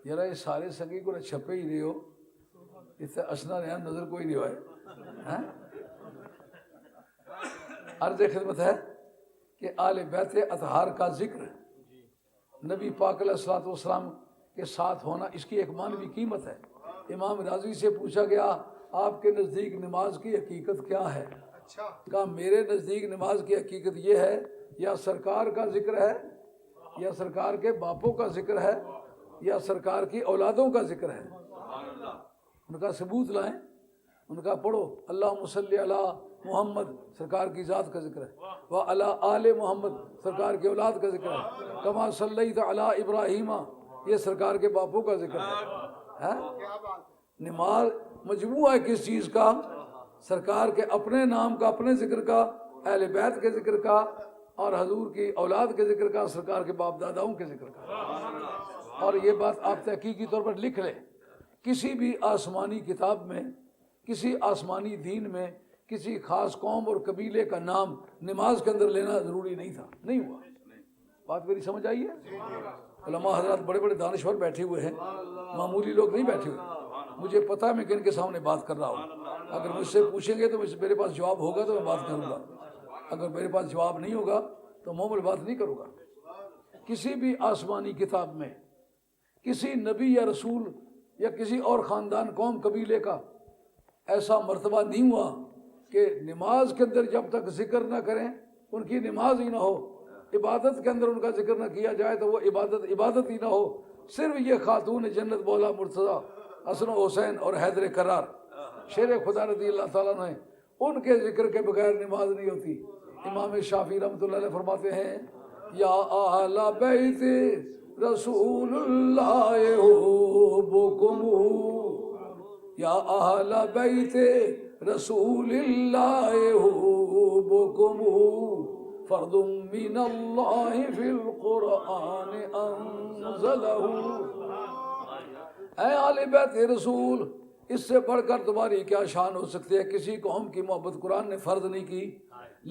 یار یہ سارے سگی کو چھپے ہی رہے ہو، اس سے اسنا نیا نظر کوئی نہیں ہوئے. عرض خدمت ہے کہ آل بیت اطہار کا ذکر نبی پاک علیہ الصلوۃ والسلام کے ساتھ ہونا، اس کی ایک معنوی قیمت ہے. امام راضی سے پوچھا گیا آپ کے نزدیک نماز کی حقیقت کیا ہے؟ کہا میرے نزدیک نماز کی حقیقت یہ ہے یا سرکار کا ذکر ہے، یا سرکار کے باپوں کا ذکر ہے، یا سرکار کی اولادوں کا ذکر ہے. ان کا ثبوت لائیں. ان کا پڑھو اللہم صلی علی محمد، سرکار کی ذات کا ذکر ہے، وعلی آل محمد، سرکار کی اولاد کا ذکر ہے، کما صلیت علی ابراہیم، یہ سرکار کے باپوں کا ذکر ہے. نماز مجموعہ ہے کس چیز کا؟ سرکار کے اپنے نام کا، اپنے ذکر کا، اہل بیت کے ذکر کا، اور حضور کی اولاد کے ذکر کا، سرکار کے باپ داداؤں کے ذکر کا. اور یہ بات آپ تحقیقی طور پر لکھ لیں، کسی بھی آسمانی کتاب میں، کسی آسمانی دین میں کسی خاص قوم اور قبیلے کا نام نماز کے اندر لینا ضروری نہیں تھا، نہیں ہوا. بات میری سمجھ آئی ہے؟ علماء حضرات بڑے بڑے دانشور بیٹھے ہوئے ہیں، معمولی لوگ نہیں بیٹھے ہوئے. مجھے پتہ ہے میں کن کے سامنے بات کر رہا ہوں. اگر مجھ سے پوچھیں گے تو میرے پاس جواب ہوگا تو میں بات کروں گا، اگر میرے پاس جواب نہیں ہوگا تو معمول بات نہیں کروں گا. کسی بھی آسمانی کتاب میں کسی نبی یا رسول یا کسی اور خاندان، قوم، قبیلے کا ایسا مرتبہ نہیں ہوا کہ نماز کے اندر جب تک ذکر نہ کریں، ان کی نماز ہی نہ ہو، عبادت کے اندر ان کا ذکر نہ کیا جائے تو وہ عبادت ہی نہ ہو. صرف یہ خاتون جنت مولا مرتضیٰ، حسن و حسین اور حیدر کرار، شیر خدا رضی اللہ تعالیٰ نے، ان کے ذکر کے بغیر نماز نہیں ہوتی. امام شافعی رحمۃ اللہ علیہ فرماتے ہیں یا اہل بیت رسول اللہ حبکم، یا اہل بیت رسول اللہ حبکم فرد من اللہ فی القرآن انزلہ. اے آل بیت رسول، اس سے بڑھ کر تمہاری کیا شان ہو سکتی ہے؟ کسی قوم کی محبت قرآن نے فرض نہیں کی،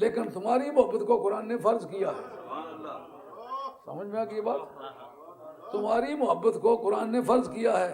لیکن تمہاری محبت کو قرآن نے فرض کیا ہے. سمجھ میں آ گئی بات؟ تمہاری محبت کو قرآن نے فرض کیا ہے.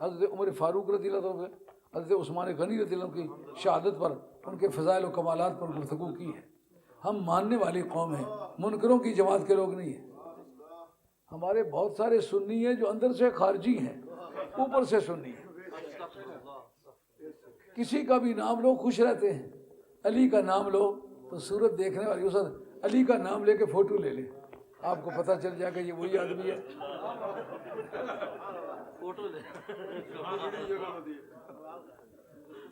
حضرت عمر فاروق رضی اللہ عنہ، حضرت عثمان غنی رضی اللہ عنہ کی شہادت پر، ان کے فضائل و کمالات پر گفتگو کی ہے۔ ہم ماننے والی قوم ہیں، منکروں کی جماعت کے لوگ نہیں ہیں۔ ہمارے بہت سارے سنی ہیں جو اندر سے خارجی ہیں، اوپر سے سنی ہیں۔ کسی کا بھی نام لو خوش رہتے ہیں، علی کا نام لو تو صورت دیکھنے والی اس وقت علی کا نام لے کے فوٹو لے لیں، آپ کو پتہ چل جائے کہ یہ وہی آدمی ہے۔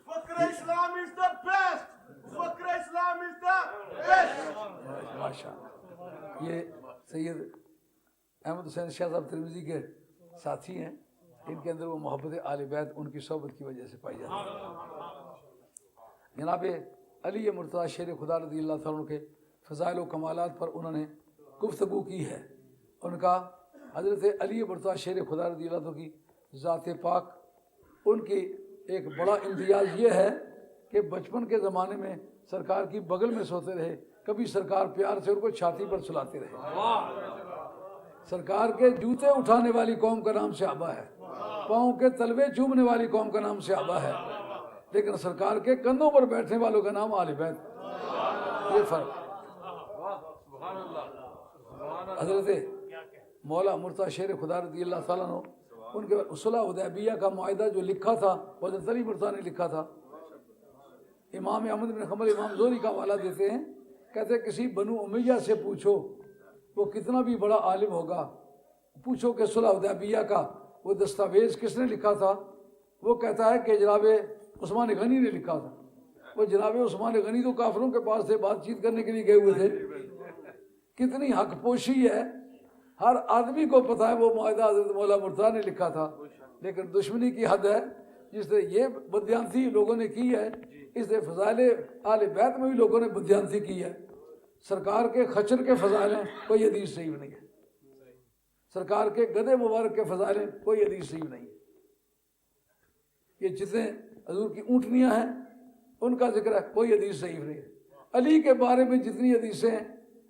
Fakr Islam is the best. Fakr Islam is the best. ماشاء اللہ، یہ سید احمد حسین شاہ صاحب ترمذی کے ساتھی ہیں، ان کے اندر وہ محبت آل بیت ان کی صحبت کی وجہ سے پائی جاتی ہے۔ جناب علی مرتضیٰ شیر خدا رضی اللہ تعالیٰ عنہ کے فضائل و کمالات پر انہوں نے گفتگو کی ہے۔ ان کا حضرت علی مرتضیٰ شیر خدا رضی اللہ عنہ کی ذات پاک، ان کی ایک بڑا امتیاز یہ ہے کہ بچپن کے زمانے میں سرکار کی بغل میں سوتے رہے، کبھی سرکار پیار سے ان کو چھاتی پر سلاتے رہے۔ سرکار کے جوتے اٹھانے والی قوم کا نام صحابہ ہے، پاؤں کے تلوے چومنے والی قوم کا نام صحابہ ہے، لیکن سرکار کے کندھوں پر بیٹھنے والوں کا نام آل بیت۔ یہ فرق۔ حضرت مولا مرتضیٰ شیر خدا رضی اللہ تعالیٰ عنہ، ان کے صلح حدیبیہ کا معاہدہ جو لکھا تھا وہ حضرت علی مرتضیٰ نے لکھا تھا۔ امام احمد بن حنبل امام زہری کا حوالہ دیتے ہیں، کہتے ہیں کسی بنو امیہ سے پوچھو، وہ کتنا بھی بڑا عالم ہوگا، پوچھو کہ صلح حدیبیہ کا وہ دستاویز کس نے لکھا تھا، وہ کہتا ہے کہ جناب عثمان غنی نے لکھا تھا۔ وہ جناب عثمان غنی تو کافروں کے پاس تھے، بات چیت کرنے کے لیے گئے ہوئے تھے۔ کتنی حق پوشی ہے، ہر آدمی کو پتہ ہے وہ معاہدہ حضرت مولا مرتضیٰ نے لکھا تھا، لیکن دشمنی کی حد ہے۔ جس نے یہ بدیانتی لوگوں نے کی ہے، اس نے فضائل آل بیت میں بھی لوگوں نے بدیانتی کی ہے۔ سرکار کے خچر کے فضائل ہیں، کوئی حدیث صحیح نہیں ہے۔ سرکار کے گدے مبارک کے فضائل ہیں، کوئی حدیث صحیح نہیں ہے۔ یہ جتنے حضور کی اونٹنیاں ہیں ان کا ذکر ہے، کوئی حدیث صحیح نہیں ہے۔ علی کے بارے میں جتنی حدیثیں ہیں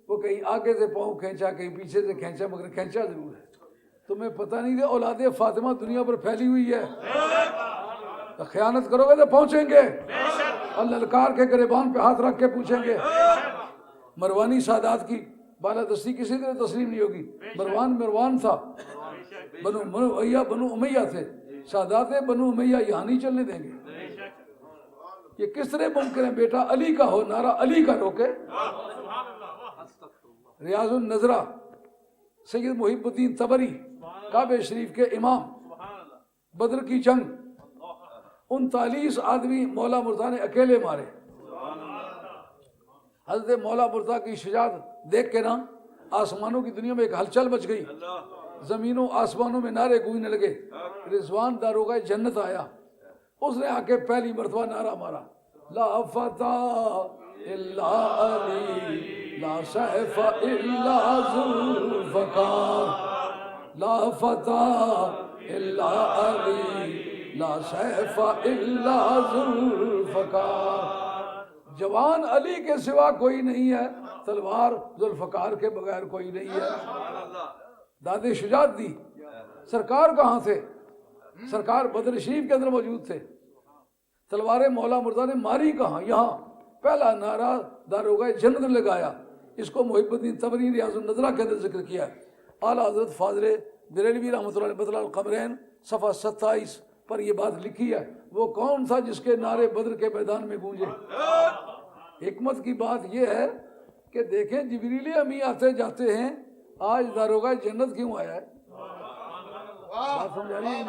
وہ کہیں آگے سے پاؤں کھینچا، کہیں پیچھے سے کھینچا، مگر کھینچا ضرور ہے۔ تمہیں پتہ نہیں کہ اولاد فاطمہ دنیا پر پھیلی ہوئی ہے، تو خیانت کرو گے تو پہنچیں گے۔ اور للکار کے گریبان پہ ہاتھ رکھ کے پوچھیں گے۔ مروانی سادات کی بالادستی کسی طرح تسلیم نہیں ہوگی۔ مروان تھا، بنو امیہ تھے، سادات بنو امیہ یہاں نہیں چلنے دیں گے۔ یہ کس طرح ممکن ہے بیٹا علی کا ہو، نعرہ علی کا روکے؟ ریاض النظرہ سید محب الدین طبری، کعبہ شریف کے امام، بدر کی جنگ 39 آدمی مولا مرتضیٰ نے اکیلے مارے۔ حضرت مولا مرتضیٰ کی شجاعت دیکھ کے نا آسمانوں کی دنیا میں ایک ہلچل مچ گئی، زمینوں آسمانوں میں نعرے گونجنے لگے۔ رضوان داروغہ جنت آیا، اس نے آ کے پہلی مرتبہ نعرہ مارا، لا فتح الا علی، لا سیف الا ذوالفقار، لا فتح الا علی، لا سیف الا ذوالفقار۔ جوان علی کے سوا کوئی نہیں ہے، تلوار ذوالفقار کے بغیر کوئی نہیں ہے۔ داد شجاعت دی۔ سرکار کہاں تھے؟ سرکار بدر شریف کے اندر موجود تھے۔ تلوار مولا مرتضیٰ نے ماری کہاں؟ یہاں پہلا نعرہ داروغہ جنت نے لگایا۔ اس کو محب الدین طبری ریاض النظرہ کے اندر ذکر کیا ہے۔ اعلیٰ حضرت فاضل بریلوی رحمۃ اللہ علیہ بطلال القمرین صفحہ 27 پر یہ بات لکھی ہے۔ وہ کون تھا جس کے نعرے بدر کے میدان میں گونجے؟ حکمت کی بات یہ ہے کہ دیکھیں جبریل امی آتے جاتے ہیں، آج داروغہ جنت کیوں آیا ہے؟ بات سمجھا رہی ہے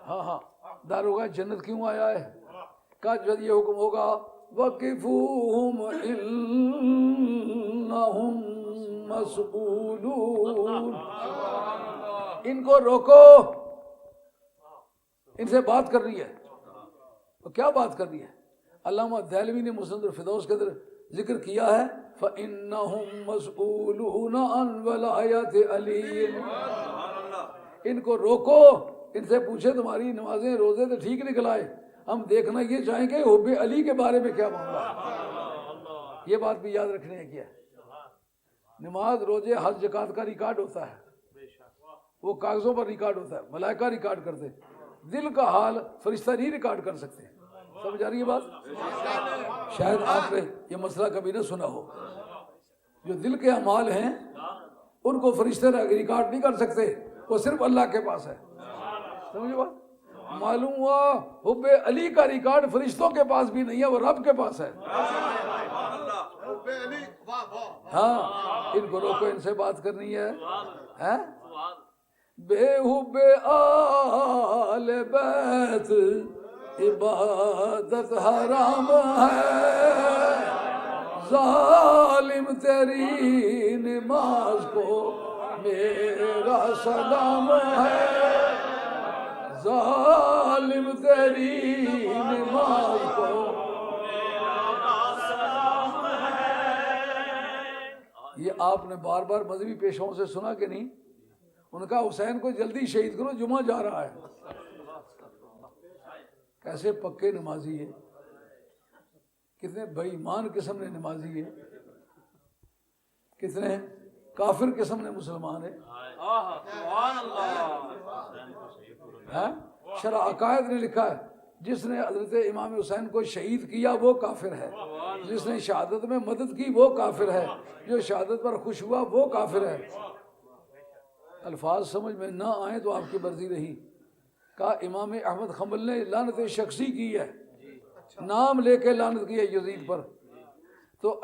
ہاں داروغہ جنت کیوں آیا ہے؟ کا جب یہ حکم ہوگا وَقِفُوهُمْ إِنَّهُمْ مَسْئُولُونَ، ان کو روکو، ان سے بات کرنی ہے۔ تو کیا بات کرنی ہے؟ علامہ دہلوی نے مسند الفردوس کے اندر ذکر کیا ہے فَإِنَّهُمْ مَسْئُولُونَ عَنْ وَلَایَتِ عَلِيٍّ، ان کو روکو، ان سے پوچھے تمہاری نمازیں روزے تو ٹھیک نکل آئے، ہم دیکھنا یہ چاہیں گے حب علی کے بارے میں کیا معاملہ ہے۔ یہ بات بھی یاد رکھنے ہے کیا نماز روزے حج زکات کا ریکارڈ ہوتا ہے، وہ کاغذوں پر ریکارڈ ہوتا ہے، ملائکہ ریکارڈ کرتے، دل کا حال فرشتہ نہیں ریکارڈ کر سکتے. سمجھ آ رہی ہے بات؟ شاید آپ نے یہ مسئلہ کبھی نہ سنا ہو. جو دل کے اعمال ہیں ان کو فرشتے ریکارڈ نہیں کر سکتے، وہ صرف اللہ کے پاس ہے. سمجھے بات؟ معلوم ہوا حب علی کا ریکارڈ فرشتوں کے پاس بھی نہیں ہے، وہ رب کے پاس ہے. ہاں ان کو روکو، ان سے بات کرنی ہے. بے حب آل بیت عبادت حرام ہے، ظالم تیری نماز کو میرا سلام ہے، ظالم تیری نماز کو میرا سلام ہے. یہ آپ نے بار بار مذہبی پیشواؤں سے سنا کہ نہیں؟ ان کا حسین کو جلدی شہید کرو، جمعہ جا رہا ہے. کیسے پکے نمازی ہے، کتنے بے ایمان قسم نے نمازی ہے، کتنے کافر قسم نے مسلمان ہے. شرح عقائد نے لکھا ہے جس نے حضرت امام حسین کو شہید کیا وہ کافر ہے، جس نے شہادت میں مدد کی وہ کافر ہے، جو شہادت پر خوش ہوا وہ کافر ہے. الفاظ سمجھ میں نہ آئیں تو آپ کی مرضی رہی. کہا امام احمد حنبل نے لعنت شخصی کی ہے، نام لے کے لعنت کی ہے یزید پر. تو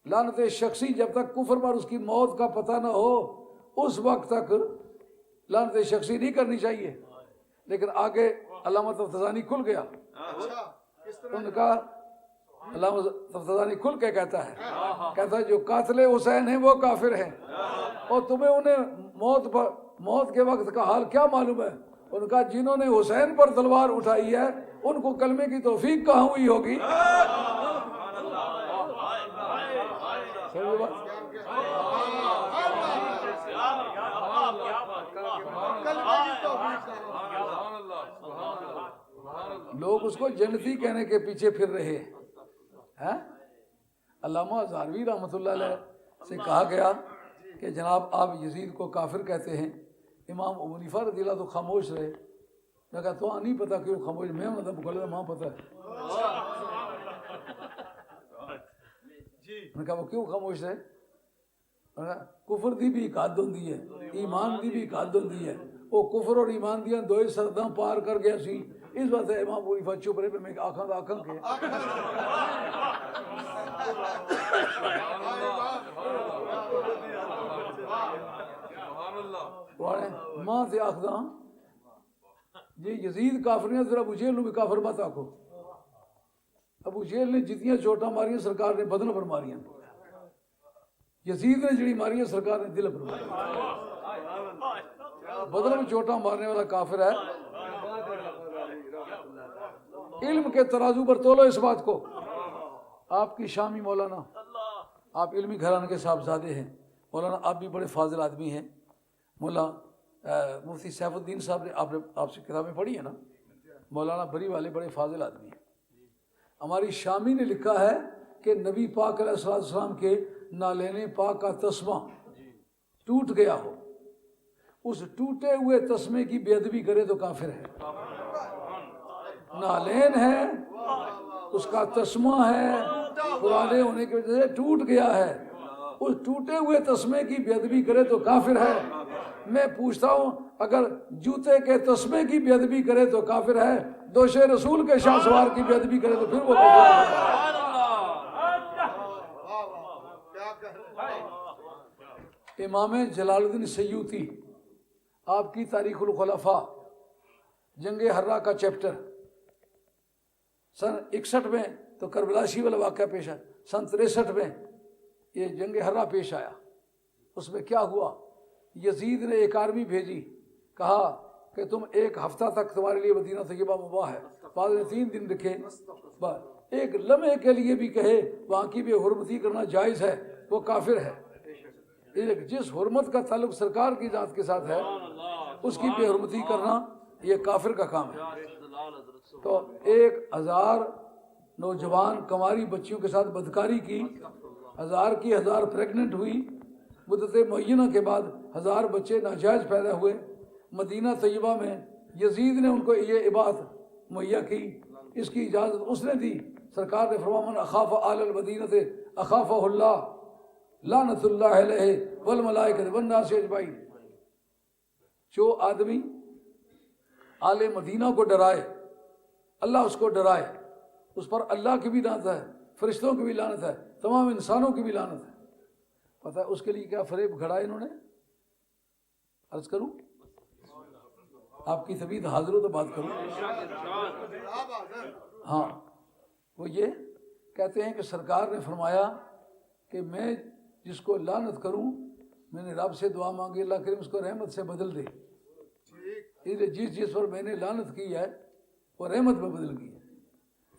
لعنت شخصی جب تک کفر پر اس کی موت کا پتہ نہ ہو اس وقت تک لعنت شخصی نہیں کرنی چاہیے. لیکن آگے علامہ تفتزانی کھل گیا، ان کا علامہ تفتزانی کھل کے کہتا ہے جو قاتل حسین ہیں وہ کافر ہیں، اور تمہیں انہیں موت کے وقت کا حال کیا معلوم ہے؟ ان کا جنہوں نے حسین پر تلوار اٹھائی ہے ان کو کلمے کی توفیق کہاں ہوئی ہوگی؟ لوگ اس کو جنتی کہنے کے پیچھے پھر رہے ہیں. علامہ ہزاروی رحمۃ اللہ علیہ سے کہا گیا کہ جناب آپ یزید کو کافر کہتے ہیں. امام ابو حنیفہ رضی اللہ تو خاموش رہے. میں کہا تو نہیں پتا کیوں خاموش؟ میں ماں پتہ ہے. میں کہا وہ کیوں خاموش رہے؟ کفر دی بھی ایک حد ہوندی ہے، ایمان دی بھی ایک حد ہوندی ہے. وہ کفر اور ایمان دیاں دوئے سرداں پار کر گیا سی، اس بات ہے امام ابو حنیفہ چپ رہے. میں آنکھاں کے ماں سے آخداں جی یزید کافریاں ذرا ابو جہل نو بھی کافر مت آکھو. ابو جہل نے جتنیاں چوٹاں ماریاں سرکار نے بدن پر ماریاں، یزید نے جڑی ماری سرکار نے دل پر ماری. بدن میں چوٹاں مارنے والا کافر ہے. علم کے ترازو پر تولو اس بات کو. آپ کی شامی مولانا، آپ علمی گھرانے کے صاحبزادے ہیں مولانا، آپ بھی بڑے فاضل آدمی ہیں. مولا مفتی سیف الدین صاحب نے آپ سے کتابیں پڑھی ہیں نا، مولانا بری والے بڑے فاضل آدمی ہیں. ہماری شامی نے لکھا ہے کہ نبی پاک علیہ السلام کے نالین پاک کا تسمہ ٹوٹ گیا ہو، اس ٹوٹے ہوئے تسمے کی بے ادبی کرے تو کافر ہے. نالین ہے، اس کا تسمہ ہے، پرانے ہونے کی وجہ سے ٹوٹ گیا ہے، اس ٹوٹے ہوئے تسمے کی بے ادبی کرے تو کافر ہے. میں پوچھتا ہوں اگر جوتے کے تسمے کی بے ادبی کرے تو کافر ہے، دوش رسول کے شاہ سوار کی بے ادبی کرے تو پھر وہ کافر ہے. امام جلال الدین سیوطی، آپ کی تاریخ الخلفاء جنگ ہرہ کا چیپٹر، سن 61 میں تو کربلا شی والا واقعہ پیش آیا، سن 63 میں یہ جنگ ہرہ پیش آیا. اس میں کیا ہوا؟ یزید نے ایک آرمی بھیجی، کہا کہ تم ایک ہفتہ تک تمہارے لیے مدینہ طیبہ مباح ہے. بعد نے 3 دن رکھے. ایک لمحے کے لیے بھی کہے وہاں کی بے حرمتی کرنا جائز ہے وہ کافر ہے. جس حرمت کا تعلق سرکار کی ذات کے ساتھ ہے اس کی بے حرمتی کرنا یہ کافر کا کام ہے. تو 1000 نوجوان کنواری بچیوں کے ساتھ بدکاری کی 1000 کی 1000 پریگننٹ ہوئی، مدت معینہ کے بعد 1000 بچے ناجائز پیدا ہوئے۔ مدینہ طیبہ میں یزید نے ان کو یہ عبادت مہیا کی، اس کی اجازت اس نے دی۔ سرکار نے فرمایا من اخاف آل المدینہ اخافہ اللہ لعنت اللہ علیہ والملائکۃ والناس اجمعین۔ جو آدمی آل مدینہ کو ڈرائے، اللہ اس کو ڈرائے، اس پر اللہ کی بھی لعنت ہے، فرشتوں کی بھی لعنت ہے، تمام انسانوں کی بھی لعنت ہے۔ پتہ ہے اس کے لیے کیا فریب گھڑا انہوں نے؟ عرض کروں، آپ کی طبیعت حاضر ہو تو بات کروں۔ ہاں، وہ یہ کہتے ہیں کہ سرکار نے فرمایا کہ میں جس کو لعنت کروں، میں نے رب سے دعا مانگی اللہ کریم اس کو رحمت سے بدل دے۔ جس پر میں نے لعنت کی ہے وہ رحمت میں بدل گئی ہے۔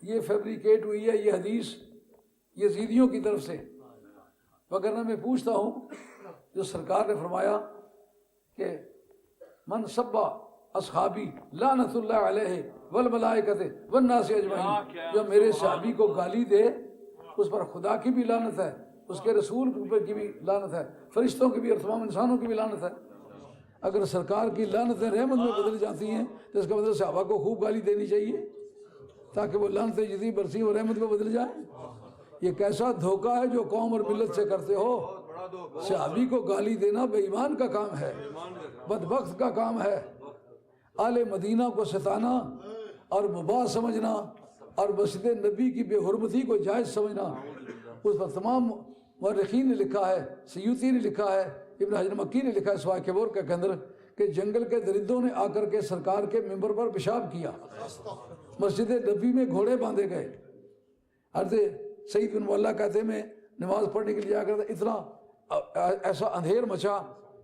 یہ فیبریکیٹ ہوئی ہے یہ حدیث یزیدیوں کی طرف سے، وگرنہ میں پوچھتا ہوں جو سرکار نے فرمایا کہ من سبا اصحابی لعنت اللہ علیہ والملائکۃ والناس اجمعین، جو میرے صحابی کو گالی دے اس پر خدا کی بھی لعنت ہے، اس کے رسول کی بھی لعنت ہے، فرشتوں کی بھی اور تمام انسانوں کی بھی لعنت ہے۔ اگر سرکار کی لعنتیں رحمت میں بدل جاتی ہیں تو اس کا مطلب صحابہ کو خوب گالی دینی چاہیے تاکہ وہ لعنتیں جتنی برسی وہ رحمت میں بدل جائیں۔ یہ کیسا دھوکہ ہے جو قوم اور ملت سے کرتے ہو۔ صحابی کو گالی دینا بے ایمان کا کام ہے، بدبخت کا کام ہے۔ آل مدینہ کو ستانا اور مباح سمجھنا اور مسجد نبی کی بے حرمتی کو جائز سمجھنا، اس پر تمام مورخین نے لکھا ہے، سیوطی نے لکھا ہے، ابن حجر مکی نے لکھا ہے سوائے کبور کے اندر کہ جنگل کے درندوں نے آ کر کے سرکار کے ممبر پر پیشاب کیا، مسجد نبی میں گھوڑے باندھے گئے۔ حضرت سعید بن مولا کہتے میں نماز پڑھنے کے لیے آ کر اتنا ایسا اندھیر مچا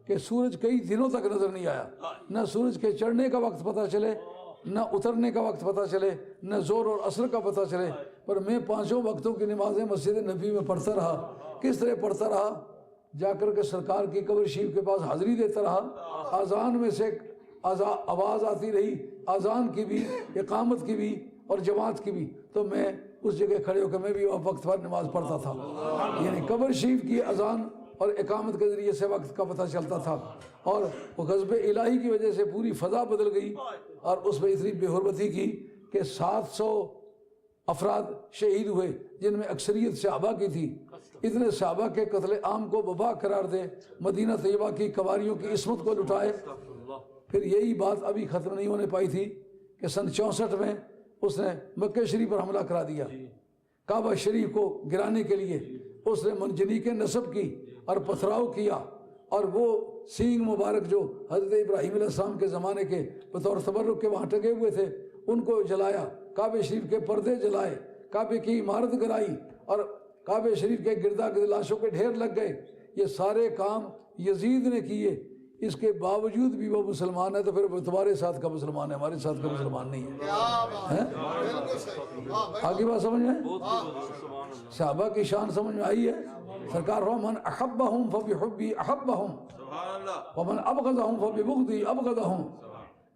کہ سورج کئی دنوں تک نظر نہیں آیا، نہ سورج کے چڑھنے کا وقت پتہ چلے، نہ اترنے کا وقت پتہ چلے، نہ زور اور عصر کا پتہ چلے، پر میں 5 وقتوں کی نمازیں مسجد نبی میں پڑھتا رہا۔ کس طرح پڑھتا رہا؟ جا کر کے سرکار کی قبر شریف کے پاس حاضری دیتا رہا، اذان میں سے آواز آتی رہی، اذان کی بھی، اقامت کی بھی اور جماعت کی بھی، تو میں اس جگہ کھڑے ہو کر میں بھی وقت پر نماز پڑھتا تھا۔ یعنی قبر شریف کی اذان اور اقامت کے ذریعے سے وقت کا پتہ چلتا تھا، اور وہ غضب الہی کی وجہ سے پوری فضا بدل گئی اور اس میں اتنی بے حرمتی کی کہ 700 افراد شہید ہوئے جن میں اکثریت صحابہ کی تھی۔ اتنے صحابہ کے قتل عام کو وبا قرار دے، مدینہ طیبہ کی قواریوں کی عصمت کو لٹائے۔ پھر یہی بات ابھی ختم نہیں ہونے پائی تھی کہ سن 64 میں اس نے مکہ شریف پر حملہ کرا دیا، کعبہ شریف کو گرانے کے لیے اس نے منجنیق نصب کی اور پتھراؤ کیا، اور وہ سینگ مبارک جو حضرت ابراہیم علیہ السلام کے زمانے کے بطور تبرک کے وہاں ٹنگے ہوئے تھے ان کو جلایا، کعبہ شریف کے پردے جلائے، کعبے کی عمارت گرائی اور کعبہ شریف کے گردا گرد لاشوں کے ڈھیر لگ گئے۔ یہ سارے کام یزید نے کیے، اس کے باوجود بھی وہ مسلمان ہے، تو پھر وہ تمہارے ساتھ کا مسلمان ہے، ہمارے ساتھ کا مسلمان نہیں ہے۔ آگے بات سمجھ میں؟ صحابہ کی شان سمجھ میں آئی ہے؟ سرکار من احبہم فبحبی احبہم ومن ابغضہم فببغضی ابغضہم۔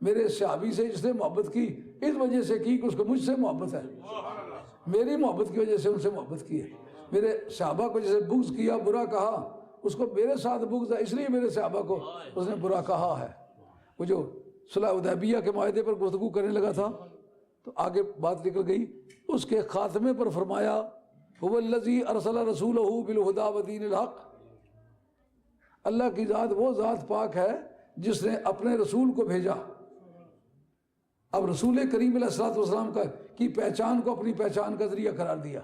میرے صحابی سے جس نے محبت کی اس وجہ سے کی کہ اس کو مجھ سے محبت ہے، میری محبت کی وجہ سے ان سے محبت کی ہے۔ میرے صحابہ کو جسے بغض کیا، برا کہا، اس کو میرے ساتھ بغض ہے، اس لیے میرے صحابہ کو اس نے برا کہا ہے۔ وہ جو صلح حدیبیہ کے معاہدے پر گفتگو کرنے لگا تھا تو آگے بات نکل گئی، اس کے خاتمے پر فرمایا هو الذی ارسل رسولہ بالہدی ودین الحق۔ اللہ کی ذات وہ ذات پاک ہے جس نے اپنے رسول کو بھیجا۔ اب رسول کریم علیہ السلام کی پہچان کو اپنی پہچان کا ذریعہ قرار دیا۔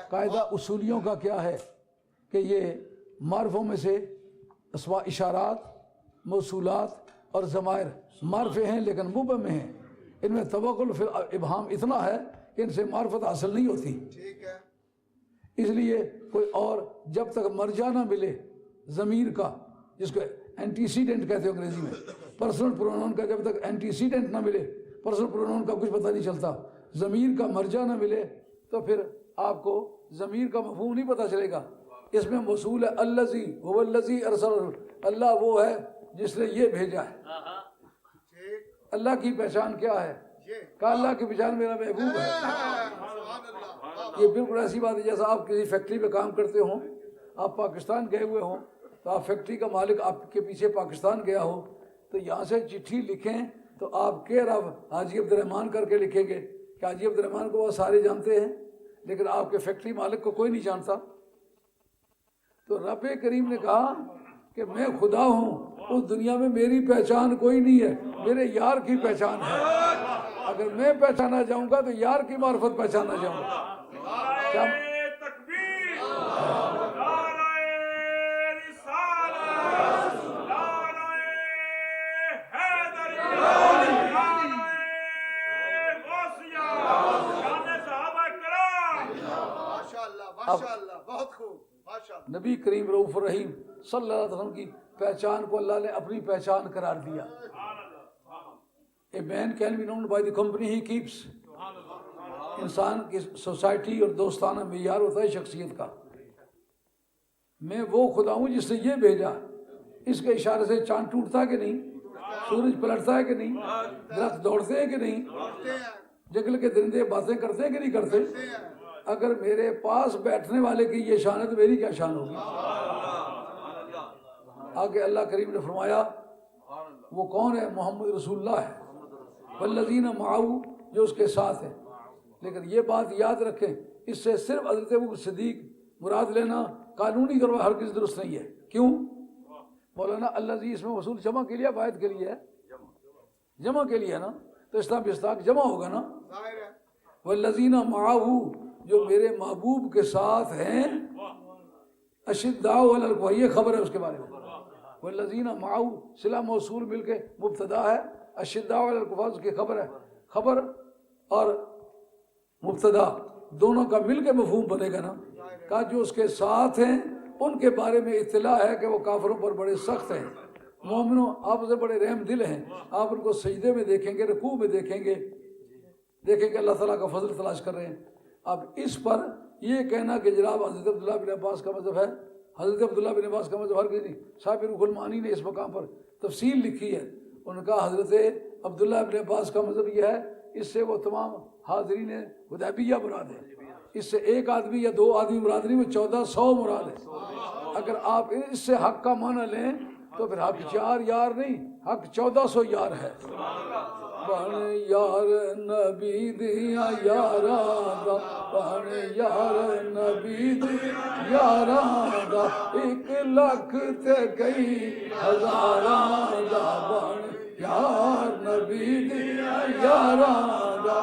قاعدہ اصولیوں کا کیا ہے کہ یہ معرفوں میں سے اسماء اشارات، موصولات اور ضمائر معرفے ہیں لیکن مبہم ہیں، ان میں توغل فی الابہام اتنا ہے کہ ان سے معرفت حاصل نہیں ہوتی۔ اس لیے کوئی اور جب تک مرجع نہ ملے ضمیر کا، جس کو اینٹیسیڈنٹ کہتے ہیں انگریزی میں، پرسنل پرونون کا، جب تک اینٹیسیڈنٹ نہ ملے پرسنل پرونون کا کچھ پتہ نہیں چلتا، ضمیر کا مرجع نہ ملے تو پھر آپ کو ضمیر کا مفہوم نہیں پتہ چلے گا۔ اس میں موصول ہے الذی هو الذی ارسل، اللہ وہ ہے جس نے یہ بھیجا ہے۔ اللہ کی پہچان کیا ہے؟ کہ اللہ کی پہچان میرا محبوب ہے۔ یہ بالکل ایسی بات ہے جیسا آپ کسی فیکٹری میں کام کرتے ہوں، آپ پاکستان گئے ہوئے ہوں تو آپ فیکٹری کا مالک آپ کے پیچھے پاکستان گیا ہو تو یہاں سے چٹھی لکھیں تو آپ کیئر آف حاجی عبد الرحمن کر کے لکھیں گے کہ حاجی عبد الرحمن کو وہ سارے جانتے ہیں، لیکن آپ کے فیکٹری مالک کو کوئی نہیں جانتا۔ تو رب کریم نے کہا کہ میں خدا ہوں، اس دنیا میں میری پہچان کوئی نہیں ہے، میرے یار کی پہچان ہے۔ اگر میں پہچانا جاؤں گا تو یار کی معرفت پہچانا جاؤں گا۔ کیا نعرہ تکبیر، نعرہ رسالت، نعرہ حیدری، نعرہ غوثیہ، شان صحابہ کرام۔ ماشاءاللہ بہت خوب، ماشاءاللہ۔ نبی کریم رؤوف الرحیم صلی اللہ علیہ وسلم کی پہچان کو اللہ نے اپنی پہچان قرار دیا۔ A man can be known by the company he keeps۔ انسان کی سوسائٹی اور دوستانہ معیار ہوتا ہے شخصیت کا۔ میں وہ خدا ہوں جس نے یہ بھیجا، اس کے اشارے سے چاند ٹوٹتا ہے کہ نہیں، سورج پلٹتا ہے کہ نہیں، درخت دوڑتے ہیں کہ نہیں، جنگل کے درندے باتیں کرتے ہیں کہ نہیں کرتے۔ اگر میرے پاس بیٹھنے والے کی یہ شان ہے تو میری کیا شان ہوگی۔ آگے اللہ کریم نے فرمایا وہ کون ہے؟ محمد رسول اللہ ہے، والذین معہ، جو اس کے ساتھ ہیں۔ لیکن یہ بات یاد رکھیں، اس سے صرف حضرت ابو صدیق مراد لینا قانونی طور پر ہرگز درست نہیں ہے۔ کیوں؟ مولانا الذی اس میں وصول جمع کے لیے واحد کے لیے ہے، جمع کے لیے ہے نا، تو اسلام بستاق جمع ہوگا نا۔ والذین معہ، جو میرے محبوب کے ساتھ ہیں، اشداء علی الکفار، یہ خبر ہے اس کے بارے میں۔ والذین معہ صلہ موصول مل کے مبتدا ہے، اشداء علی الکفار اس کی خبر ہے۔ خبر اور مبتدا دونوں کا مل کے مفہوم بنے گا نا۔ کہا جو اس کے ساتھ ہیں ان کے بارے میں اطلاع ہے کہ وہ کافروں پر بڑے سخت ہیں، مومنوں آپ سے بڑے رحم دل ہیں۔ آپ ان کو سجدے میں دیکھیں گے، رکوع میں دیکھیں گے، دیکھیں کہ اللہ تعالیٰ کا فضل تلاش کر رہے ہیں۔ اب اس پر یہ کہنا کہ جناب حضرت عبداللہ بن عباس کا مذہب ہے، حضرت عبداللہ بن عباس کا مذہب ہر کسی نہیں۔ صاحب روح المعانی نے اس مقام پر تفصیل لکھی ہے، ان کا حضرت عبداللہ بن عباس کا مذہب یہ ہے، اس سے وہ تمام حاضرین حدیبیہ مراد ہے، اس سے ایک آدمی یا دو آدمی مراد نہیں، وہ 1400 مراد ہے۔ اگر آپ اس سے حق کا معنی لیں تو پھر حق 4 یار نہیں، حق 1400 یار ہے۔ بن یار نبی دیا یاراں دا، بن یار نبی دیا یاراں دا، 1 لاکھ تے کئی ہزاراں دا، بن یار نبی دیا یاراں دا۔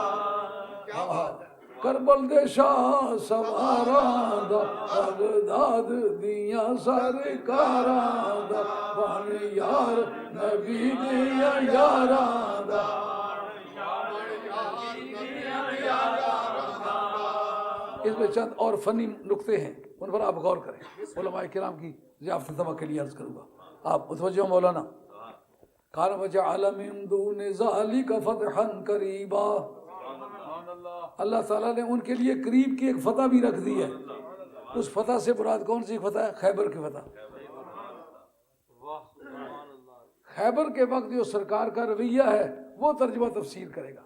کربل دے شاہ سواراں دا، بغداد دیاں سرکاراں دا، بن یار نبی دیا یاراں دا۔ اس میں چند اور فنی نکتے ہیں، ان پر آپ غور کریں، علماء کرام کی ضیافت طبع کے لیے عرض کروں گا، آپ متوجہ مولانا۔ کان وجعل من دون ذلک فتحا قریبا، اللہ تعالیٰ نے ان کے لیے قریب کی ایک فتح بھی رکھ دی ہے۔ اس فتح سے مراد کون سی فتح ہے؟ خیبر کی فتح۔ خیبر کے وقت جو سرکار کا رویہ ہے وہ ترجمہ تفسیر کرے گا۔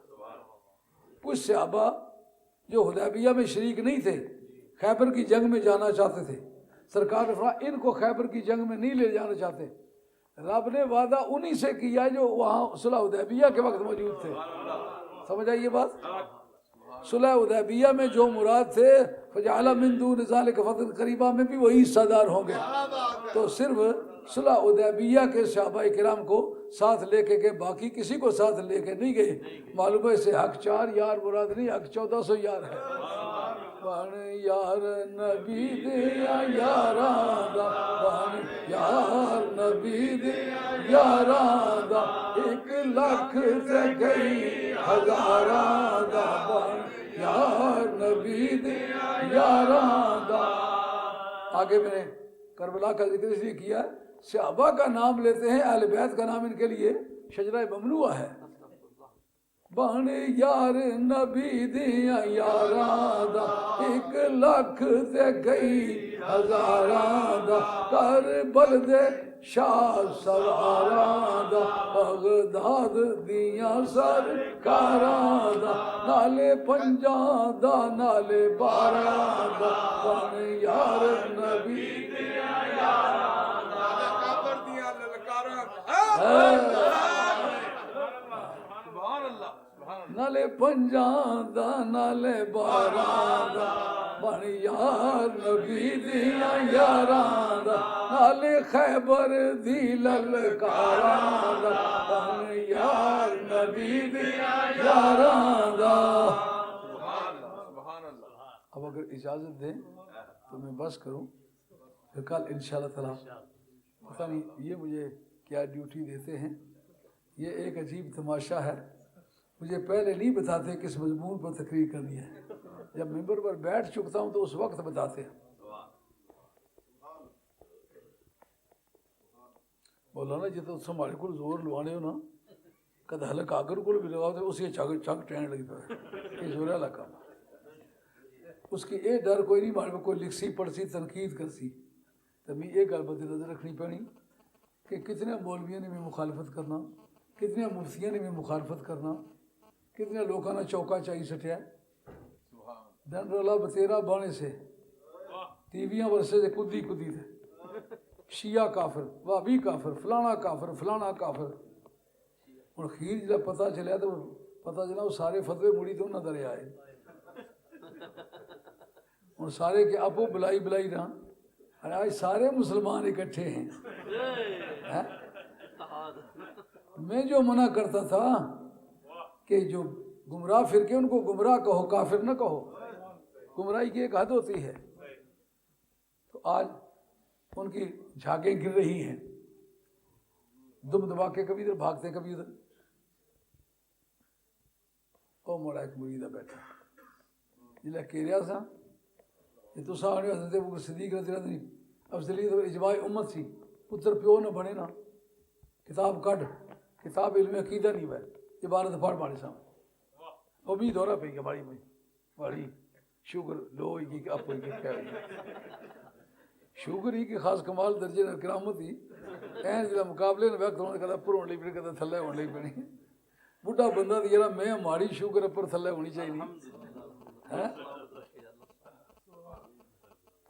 کچھ صحابہ جو حدیبیہ میں شریک نہیں تھے، خیبر کی جنگ میں جانا چاہتے تھے، سرکار نے فرمایا ان کو خیبر کی جنگ میں نہیں لے جانا چاہتے۔ رب نے وعدہ انہی سے کیا جو وہاں صلح حدیبیہ کے وقت موجود تھے۔ سمجھ آئی یہ بات؟ صلح حدیبیہ میں جو مراد تھے فجعل من دون ذلک فتحا قریبا میں بھی وہی حصہ دار ہوں گے۔ تو صرف صلح حدیبیہ کے صحابہ کرام کو ساتھ لے کے گئے، باقی کسی کو ساتھ لے کے نہیں گئے۔ معلوم ہے اسے حق 4 یار مراد نہیں، حق 1400 یار ہے۔ بن یار نبی دیا یاراں دا، بن یار نبی دیا یاراں دا، 1 لاکھ تے کئی ہزاراں دا، بن یار نبی دیا یاراں دا۔ آگے میں نے کربلا کا ذکر اس لیے کیا ہے، صحابہ کا نام لیتے ہیں، اہل بیت کا نام ان کے لیے شجرہ ممنوعہ ہے۔ بن یار نبی دیا یاراں دا، 1 لاکھ تے کئی ہزاراں دا کر بلدے شاہ سواراں دا بغداد دیاں سرکاراں دا نالے پنجاں دا نالے باراں دا بن یار نبی دیاں یاراں دا کافر دیاں للکاراں سبحان اللہ نالے پنجاں دا نالے باراں دا بن یار نبی دیاں یاراں دا نالے خیبر دی للکاراں دا بن یار نبی دیاں یاراں دا. اب اگر اجازت دیں تو میں بس کروں، پھر کل انشاءاللہ تعالیٰ پتہ نہیں یہ مجھے کیا ڈیوٹی دیتے ہیں. یہ ایک عجیب تماشا ہے، مجھے پہلے نہیں بتاتے کس مضمون پر تقریر کرنی ہے، جب ممبر پر بیٹھ چکتا ہوں تو اس وقت بتاتے ہیں. مولانا جی تو ہمارے کو زور لوانے ہو نا کد حلق آگر کو بھی لگاؤ تو اسی چک ٹرین لگی پہ یہ زور والا کام. اس کی یہ ڈر کوئی نہیں مارے کوئی لکھسی پڑھسی تنقید کرسی تو میں یہ گل مد نظر رکھنی پڑنی کہ کتنے مولویوں نے بھی مخالفت کرنا، کتنے مفتیوں نے بھی مخالفت کرنا، کتنے لوگوں نے چوکا چائی سٹیا دن رولا بتیرا بانے سے ٹی ویاں ورسے سے کدی کدی تھے شیعہ کافر وابی کافر فلانا کافر فلانا کافر. اور خیر جب پتہ چلیا تو پتہ چلا وہ سارے فتوے مڑی تو انہوں درے آئے اور سارے کے ابو بلائی بلائی رہا اور آج سارے مسلمان اکٹھے ہیں. میں جو منع کرتا تھا کہ جو گمراہ فرقے ان کو گمراہ کہو کافر نہ کہو، گمراہی کی ایک حد ہوتی ہے. تو آج ان کی جھاگیں گر رہی ہیں، دم دبا کے کبھی ادھر بھاگتے کبھی ادھر. او موڑا ایک مریدہ بیٹھا جلے کہہ رہا سا کہ تو ساڑھے حضرت ابو بکر صدیق رضی اللہ عنہ افضلیت اور اجماع امت سی پتر پیو نہ بنے نا کتاب کڈ کتاب علم عقیدہ نہیں ہوئے عبارت پڑھ مارے سامنے امید ہو رہا پہ کہ بڑی شکر لو ہی کہ آپ ہوئی کہ کیا ہوئی شکر ہی کہ خاص کمال درجے نے کرامت ہی این جلہ مقابلے نے وقت ہونے کہتا پر ہونے لئی پڑی کہتا تھلے ہونے لئی پڑی بڑھا بندہ دیرا میں ہماری شکر پر تھلے ہونی چاہیے نہیں.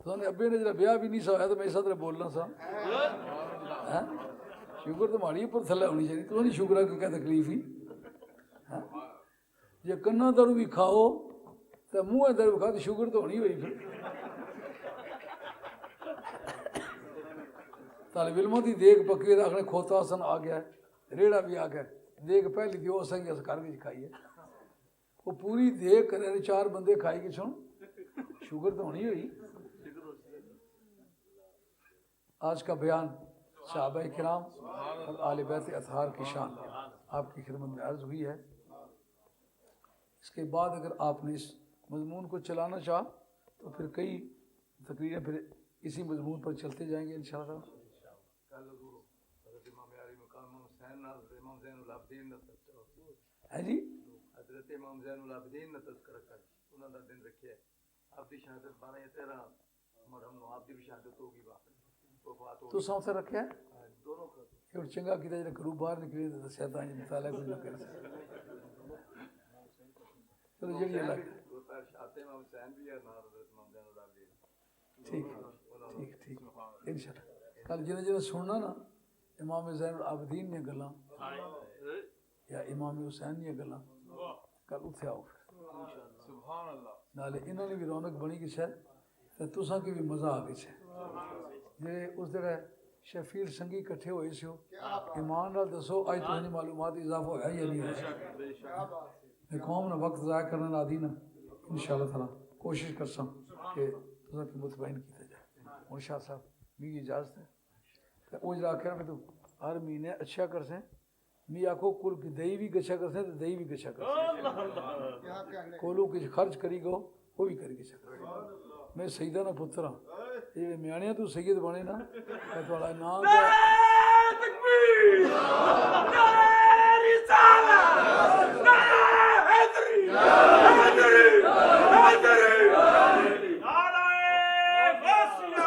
تو نے ابے نے جب بیاہ بھی نہیں سوایا تو میں اس طرح بولنا سا شکر تو ہماری پر تھلے ہونی چاہیے. تو نہیں شکر ہے کہ کیا تکلیف ہی یہ کنا درو بھی کھاؤ تو منہ درو کھاؤ تو شکر تو ہونی ہوئی. پھر طالب علموں کی دیکھ پکی رکھنے کھوتا سن آ گیا ریڑا بھی آ گیا دیکھ پہلی تھی وہ سنگی اس کر کے کھائی ہے وہ پوری دیکھ کر چار بندے کھائی کے چھوڑ شکر تو ہونی ہوئی. آج کا بیان صحابہ کرام اور آل بیت اطہار کی شان آپ کی خدمت میں عرض ہوئی ہے. اس کے بعد اگر آپ نے اس مضمون کو چلانا چاہا تو پھر کئی تقریریں پھر اسی مضمون پر چلتے جائیں گے انشاءاللہ. ہے جی حضرت امام زین العابدین نے تذکرہ کر انہوں نے دن رکھے آپ دی شہادت 12 یا 13 مرہم نو آپ دی بھی شہادت ہوگی تو سو سے رکھے دونوں کا یہ چنگا کیتا جڑا گھروں باہر نکلے تو شیطان جی مطالعہ کوئی نہ کرے. چلو جڑی اللہ شاہت امام حسین بھی ہے نہ حضرت امام زین العابدین. ٹھیک ٹھیک انشاءاللہ کل جنہیں جنہیں سننا نا امام زین العابدین نے گلاں یا امام حسین نے گلاں کل اتھے آؤ سبحان اللہ نالے انہوں نے بھی رونق بنی کی شاید تو تساں کی بھی مزہ آ گئی ہے. جڑے اس طرح شفیل سنگی کٹھے ہوئے سے ہو ایمان نال دسو اج تہاڈی معلومات اضافہ ہوا یا نہیں ہوا. میں قوم نہ وقت ضائع کرنے نہ دی نا انشاءاللہ تعالی کوشش کرساں کہ تساں کی مطمئن کیتا جائے. اور شاہ صاحب میری اجازت ہے وہ جڑا آخر میں تو ہر مہینے اچھا کرسیں می آکھو کل دہی بھی گچھا کرسیں تو دہی بھی گچھا کرسیں کولو کچھ خرچ کری گو وہ بھی کری گچھا کرسیں. میں سیدہ نہ پتر ہاں یہ میانیاں تو سید بنے نا میں تھوڑا نام تکبیر رسالت حیدری حیدری حیدری نعرہ غوثیہ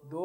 2